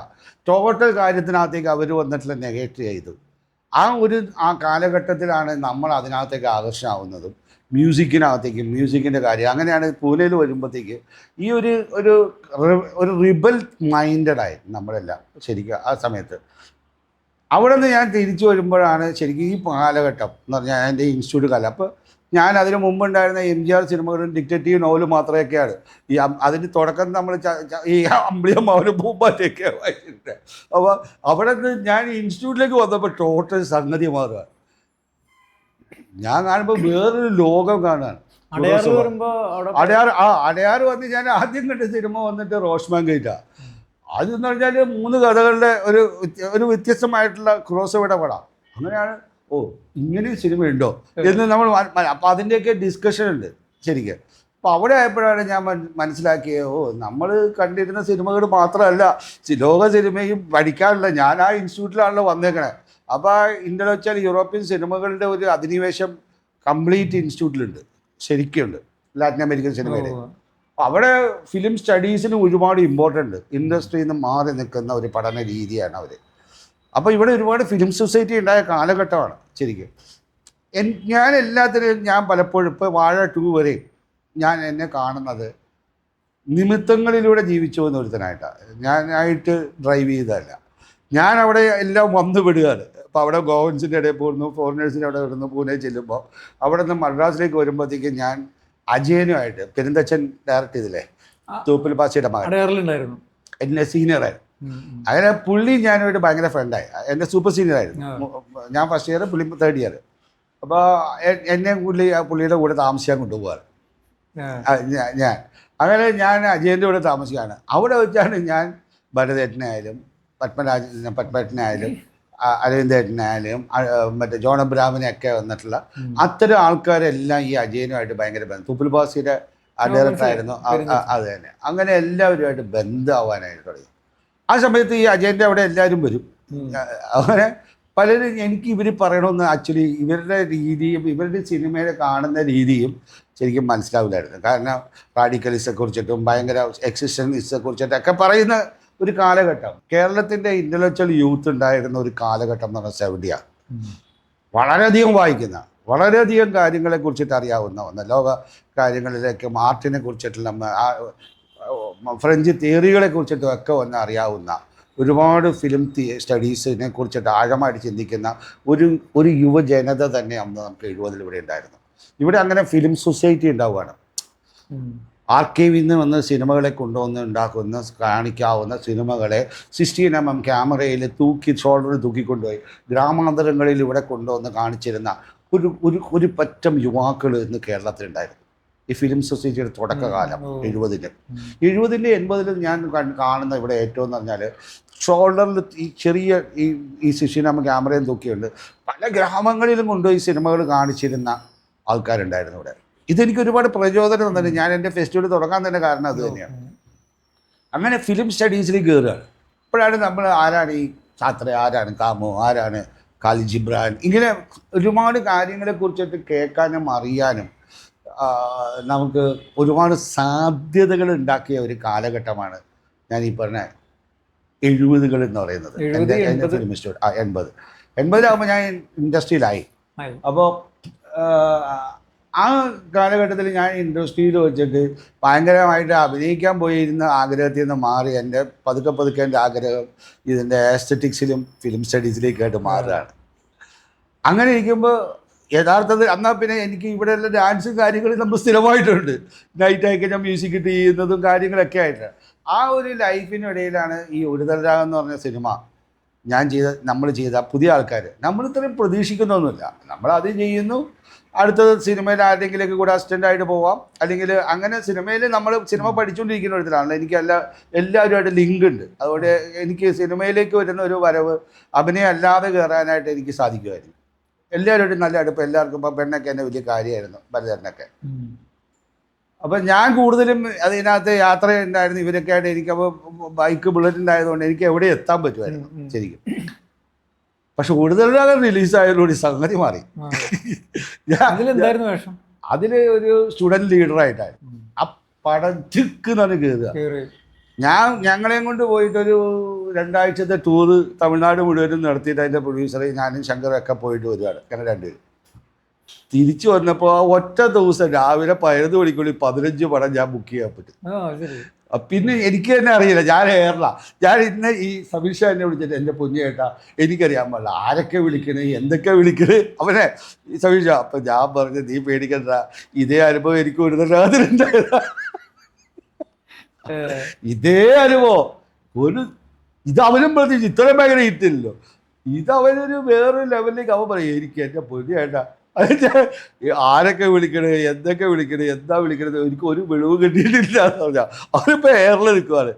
ടോട്ടൽ കാര്യത്തിനകത്തേക്ക് അവർ വന്നിട്ടുള്ള നെഗേറ്റ് ചെയ്തു. ആ കാലഘട്ടത്തിലാണ് നമ്മൾ അതിനകത്തേക്ക് ആകർഷണമാവുന്നതും മ്യൂസിക്കിൻ്റെ കാര്യം. അങ്ങനെയാണ് പൂനെയിൽ വരുമ്പോഴത്തേക്ക് ഈ ഒരു റിബൽ മൈൻഡഡായി നമ്മളെല്ലാം ശരിക്കും ആ സമയത്ത്. അവിടെ നിന്ന് ഞാൻ തിരിച്ചു വരുമ്പോഴാണ് ശരിക്കും ഈ കാലഘട്ടം എന്ന് പറഞ്ഞാൽ എൻ്റെ ഇൻസ്റ്റിറ്റ്യൂട്ട് കാലം. അപ്പോൾ ഞാൻ അതിന് മുമ്പുണ്ടായിരുന്ന MGR സിനിമകളും ഡിറ്റക്റ്റീവ് നോവലും മാത്രമൊക്കെയാണ് ഈ അതിന് തുടക്കം നമ്മൾ ഈ അമ്പിളിയമ്മാവനും പൂമ്പാറ്റയൊക്കെയാണ് വായിച്ചിട്ടുണ്ട്. അപ്പോൾ അവിടെ നിന്ന് ഞാൻ ഇൻസ്റ്റിറ്റ്യൂട്ടിലേക്ക് വന്നപ്പോൾ ടോട്ടൽ സംഗതി മാറുക. ഞാൻ കാണുമ്പോൾ വേറൊരു ലോകം കാണുകയാണ്. അടയാർ വന്ന് ഞാൻ ആദ്യം കണ്ട സിനിമ വന്നിട്ട് റോഷ്മാൻ ഗേറ്റാ. അതെന്ന് പറഞ്ഞാൽ 3 കഥകളുടെ ഒരു വ്യത്യസ്തമായിട്ടുള്ള ക്രോസ് ഓവറുടെ പടം. അങ്ങനെയാണ് ഇങ്ങനെ സിനിമയുണ്ടോ എന്ന് നമ്മൾ അപ്പോൾ അതിൻ്റെയൊക്കെ ഡിസ്കഷൻ ഉണ്ട് ശരിക്കും. അപ്പോൾ അവിടെ ആയപ്പോഴാണ് ഞാൻ മനസ്സിലാക്കിയത് നമ്മൾ കണ്ടിരുന്ന സിനിമകൾ മാത്രമല്ല ലോക സിനിമയും പഠിക്കാനുള്ള. ഞാൻ ആ ഇൻസ്റ്റിറ്റ്യൂട്ടിലാണല്ലോ വന്നേക്കണേ. അപ്പോൾ ആ ഇന്റലക്ച്വൽ യൂറോപ്യൻ സിനിമകളുടെ ഒരു അധിനിവേശം കംപ്ലീറ്റ് ഇൻസ്റ്റിറ്റ്യൂട്ടിലുണ്ട്, ശരിക്കുണ്ട് ലാറ്റിൻ അമേരിക്കൻ സിനിമയിൽ. അവിടെ ഫിലിം സ്റ്റഡീസിന് ഒരുപാട് ഇമ്പോർട്ടൻ്റ്, ഇൻഡസ്ട്രിയിൽ നിന്ന് മാറി നിൽക്കുന്ന ഒരു പഠന രീതിയാണ് അവർ. അപ്പോൾ ഇവിടെ ഒരുപാട് ഫിലിം സൊസൈറ്റി ഉണ്ടായ കാലഘട്ടമാണ് ശരിക്കും. ഞാൻ എല്ലാത്തിനും ഞാൻ പലപ്പോഴും ഇപ്പോൾ വാഴ 2 വരെ എന്നെ കാണുന്നത് നിമിത്തങ്ങളിലൂടെ ജീവിച്ചു വന്ന ഒരുത്തനായിട്ടാണ്. ഞാനായിട്ട് ഡ്രൈവ് ചെയ്തതല്ല. ഞാൻ അവിടെ എല്ലാം വന്നു വിടുകയാണ്. അപ്പോൾ അവിടെ ഗോവൻസിൻ്റെ ഇടയിൽ പോകുന്നു, ഫോറിനേഴ്സിൻ്റെ അവിടെ വരുന്നു, പൂനെ ചെല്ലുമ്പോൾ അവിടെ നിന്ന് മദ്രാസിലേക്ക് വരുമ്പോഴത്തേക്കും ഞാൻ അജയനുമായിട്ട് പെരുന്തച്ചൻ ഡയറക്റ്റ് ചെയ്തില്ലേ, തൂപ്പിൽ പാച്ചയുടെ മകൻ, എന്നെ സീനിയറായിരുന്നു. അങ്ങനെ പുള്ളി ഞാനുമായിട്ട് ഭയങ്കര ഫ്രണ്ടായി. എൻ്റെ സൂപ്പർ സീനിയറായിരുന്നു. ഞാൻ ഫസ്റ്റ് ഇയർ, പുള്ളി 3rd ഇയർ. അപ്പോൾ എന്നെ പുള്ളിയുടെ കൂടെ താമസിക്കാൻ കൊണ്ടുപോകാറ് ഞാൻ. അങ്ങനെ ഞാൻ അജയൻ്റെ കൂടെ താമസിക്കുകയാണ്. അവിടെ വെച്ചാണ് ഞാൻ ഭരതേട്ടനായാലും പത്മരാജനായാലും അരവിന്ദേട്ടനായാലും മറ്റേ ജോൺ അബ്രഹാമിനെയൊക്കെ വന്നിട്ടുള്ള അത്തരം ആൾക്കാരെല്ലാം ഈ അജയനുമായിട്ട് ഭയങ്കര ബന്ധം. തുപ്പിൽ ബാസിയുടെ ഡയറക്ടറായിരുന്നു അത് തന്നെ. അങ്ങനെ എല്ലാവരുമായിട്ട് ബന്ധമാവാനായിട്ട് തുടങ്ങി. ആ സമയത്ത് ഈ അജയൻ്റെ അവിടെ എല്ലാവരും വരും. അങ്ങനെ പലരും എനിക്ക് ഇവർ പറയണമെന്ന് ആക്ച്വലി ഇവരുടെ രീതിയും ഇവരുടെ സിനിമയെ കാണുന്ന രീതിയും ശരിക്കും മനസ്സിലാവില്ലായിരുന്നു. കാരണം റാഡിക്കലിസത്തെക്കുറിച്ചിട്ടും ഭയങ്കര എക്സിസ്റ്റൻസിനെക്കുറിച്ചിട്ടൊക്കെ പറയുന്ന ഒരു കാലഘട്ടം. കേരളത്തിൻ്റെ ഇൻ്റലക്ച്വൽ യൂത്ത് ഉണ്ടായിരുന്ന ഒരു കാലഘട്ടം എന്ന് പറഞ്ഞാൽ 70-ആണ്. വളരെയധികം വായിക്കുന്ന, വളരെയധികം കാര്യങ്ങളെക്കുറിച്ചിട്ട് അറിയാവുന്ന ഒന്ന്, ലോക കാര്യങ്ങളിലേക്ക് ആർട്ടിനെ കുറിച്ചിട്ടുള്ള ഫ്രഞ്ച് തിയറികളെ കുറിച്ചിട്ടും ഒക്കെ ഒന്ന് അറിയാവുന്ന, ഒരുപാട് ഫിലിം സ്റ്റഡീസിനെ കുറിച്ചിട്ട് ആഴമായിട്ട് ചിന്തിക്കുന്ന ഒരു യുവജനത തന്നെ അന്ന് നമുക്ക് 70-ൽ ഇവിടെ ഉണ്ടായിരുന്നു. ഇവിടെ അങ്ങനെ ഫിലിം സൊസൈറ്റി ഉണ്ടാവുകയാണ്. ആർക്കൈവിൽ നിന്ന് വന്ന് സിനിമകളെ കൊണ്ടുവന്ന് ഉണ്ടാക്കുന്ന കാണിക്കാവുന്ന സിനിമകളെ 16mm ക്യാമറയിൽ ഷോൾഡറിൽ തൂക്കിക്കൊണ്ടുപോയി ഗ്രാമാന്തരങ്ങളിൽ ഇവിടെ കൊണ്ടുവന്ന് കാണിച്ചിരുന്ന ഒരു പറ്റം യുവാക്കൾ ഇന്ന് കേരളത്തിലുണ്ടായിരുന്നു. ഈ ഫിലിം സൊസൈറ്റിയുടെ തുടക്കകാലം 70-ലും 80-ലും ഞാൻ കാണുന്ന ഇവിടെ ഏറ്റവും എന്ന് പറഞ്ഞാൽ ഷോൾഡറിൽ ഈ ചെറിയ ഈ 16mm ക്യാമറയും തൂക്കിയുണ്ട് പല ഗ്രാമങ്ങളിലും കൊണ്ടുപോയി സിനിമകൾ കാണിച്ചിരുന്ന ആൾക്കാരുണ്ടായിരുന്നു ഇവിടെ. ഇതെനിക്ക് ഒരുപാട് പ്രചോദനം തന്നെ. ഞാൻ എൻ്റെ ഫെസ്റ്റിവൽ തുടങ്ങാൻ തന്നെ കാരണം അത് തന്നെയാണ്. അങ്ങനെ ഫിലിം സ്റ്റഡീസിലേക്ക് കയറുകയാണ്. അപ്പോഴാണ് നമ്മൾ ആരാണ് ഈ ഛാത്ര, ആരാണ് കാമു, ആരാണ് ഖാലിദ് ജിബ്രാൻ, ഇങ്ങനെ ഒരുപാട് കാര്യങ്ങളെക്കുറിച്ചിട്ട് കേൾക്കാനും അറിയാനും നമുക്ക് ഒരുപാട് സാധ്യതകൾ ഉണ്ടാക്കിയ ഒരു കാലഘട്ടമാണ് ഞാൻ ഈ പറഞ്ഞ 70-കൾ എന്ന് പറയുന്നത്. എൻ്റെ ഫിലിം ഇൻസ്റ്റിറ്റ്യൂട്ട് 80-ആകുമ്പോൾ ഞാൻ ഇൻഡസ്ട്രിയിലായി. അപ്പോൾ ആ കാലഘട്ടത്തിൽ ഞാൻ ഇൻഡസ്ട്രിയിൽ വെച്ചിട്ട് ഭയങ്കരമായിട്ട് അഭിനയിക്കാൻ പോയിരുന്ന ആഗ്രഹത്തിൽ നിന്ന് മാറി എൻ്റെ പതുക്കെ എൻ്റെ ആഗ്രഹം ഇതിൻ്റെ ആസ്തറ്റിക്സിലും ഫിലിം സ്റ്റഡീസിലേക്കായിട്ട് മാറുകയാണ്. അങ്ങനെ ഇരിക്കുമ്പോൾ യഥാർത്ഥത്തിൽ എന്നാൽ പിന്നെ എനിക്ക് ഇവിടെയുള്ള ഡാൻസും കാര്യങ്ങളും നമ്മൾ സ്ഥിരമായിട്ടുണ്ട്. നൈറ്റായി ഞാൻ മ്യൂസിക് ഇട്ട് ചെയ്യുന്നതും കാര്യങ്ങളൊക്കെ ആയിട്ട് ആ ഒരു ലൈഫിനിടയിലാണ് ഈ ഒരു തലരാഗം എന്ന് പറഞ്ഞ സിനിമ നമ്മൾ ചെയ്ത പുതിയ ആൾക്കാർ നമ്മൾ ഇത്രയും പ്രതീക്ഷിക്കുന്നൊന്നുമില്ല. നമ്മൾ അത് ചെയ്യുന്നു, അടുത്ത സിനിമയിൽ ആരുടെങ്കിലേക്ക് കൂടെ അസിസ്റ്റൻ്റായിട്ട് പോവാം, അല്ലെങ്കിൽ അങ്ങനെ സിനിമയിൽ നമ്മൾ സിനിമ പഠിച്ചുകൊണ്ടിരിക്കുന്ന ഒരിടത്തിലാണല്ലോ. എനിക്ക് എല്ലാവരുമായിട്ട് ലിങ്ക് ഉണ്ട്. അതുകൊണ്ട് എനിക്ക് സിനിമയിലേക്ക് വരുന്ന ഒരു വരവ് അഭിനയം അല്ലാതെ കയറാനായിട്ട് എനിക്ക് സാധിക്കുമായിരുന്നു. എല്ലാവരുമായിട്ടും നല്ല അടുപ്പം, എല്ലാവർക്കും. ഇപ്പം പെണ്ണൊക്കെ എന്നെ വലിയ കാര്യമായിരുന്നു, ഭരതനൊക്കെ. അപ്പം ഞാൻ കൂടുതലും അതിനകത്ത് യാത്ര ഉണ്ടായിരുന്നു ഇവരൊക്കെ ആയിട്ട്. എനിക്കപ്പോൾ ബൈക്ക് ബുള്ളറ്റ് ഉണ്ടായതുകൊണ്ട് എനിക്ക് എവിടെ എത്താൻ പറ്റുമായിരുന്നു ശരിക്കും. പക്ഷെ കൂടുതലും റിലീസായതോടുകൂടി സംഗതി മാറി. അതിൽ ഒരു സ്റ്റുഡൻറ് ലീഡറായിട്ടായിരുന്നു. ആ പടം ചിക്കെന്നാണ് കയറുക. ഞങ്ങളെയും കൊണ്ട് പോയിട്ടൊരു 2 ആഴ്ചത്തെ ടൂറ് തമിഴ്നാട് മുഴുവനും നടത്തിയിട്ട് അതിൻ്റെ പ്രൊഡ്യൂസറെ ഞാനും ശങ്കറൊക്കെ പോയിട്ട് വരുവാണ്. അങ്ങനെ 2 പേര് തിരിച്ചു വന്നപ്പോൾ ഒറ്റ ദിവസം രാവിലെ 11 മണിക്കുള്ളിൽ 15 പടം ഞാൻ ബുക്ക് ചെയ്യാൻ പറ്റും. പിന്നെ എനിക്ക് തന്നെ അറിയില്ല, ഞാൻ എയറില. ഞാൻ ഇന്ന് ഈ സമീഷ എന്നെ വിളിച്ചിട്ട് എൻ്റെ പൊന്നിയേട്ടാ എനിക്കറിയാൻ പാടില്ല ആരൊക്കെ വിളിക്കണേ എന്തൊക്കെ വിളിക്കണേ അവനെ ഈ സമീഷ. അപ്പം ഞാൻ പറഞ്ഞു നീ പേടിക്കണ്ട, ഇതേ അനുഭവം എനിക്ക് ഉണ്ടായതാ. ഇതേ അനുഭവം ഒരു ഇത് അവനും പ്രതീക്ഷിച്ചു, ഇത്രയും ഭയങ്കര ഹിറ്റില്ലല്ലോ. ഇതവനൊരു വേറൊരു ലെവലിലേക്ക് അവൻ പറയും എനിക്ക് എൻ്റെ പൊന്നിയേട്ടാ ആരൊക്കെ വിളിക്കണേ എന്തൊക്കെ വിളിക്കണേ എന്താ വിളിക്കണത് എനിക്ക് ഒരു വെളിവ് കിട്ടിയിട്ടില്ല എന്ന് പറഞ്ഞാൽ അവനിപ്പോൾ എയറിൽ നിൽക്കുവാണ്.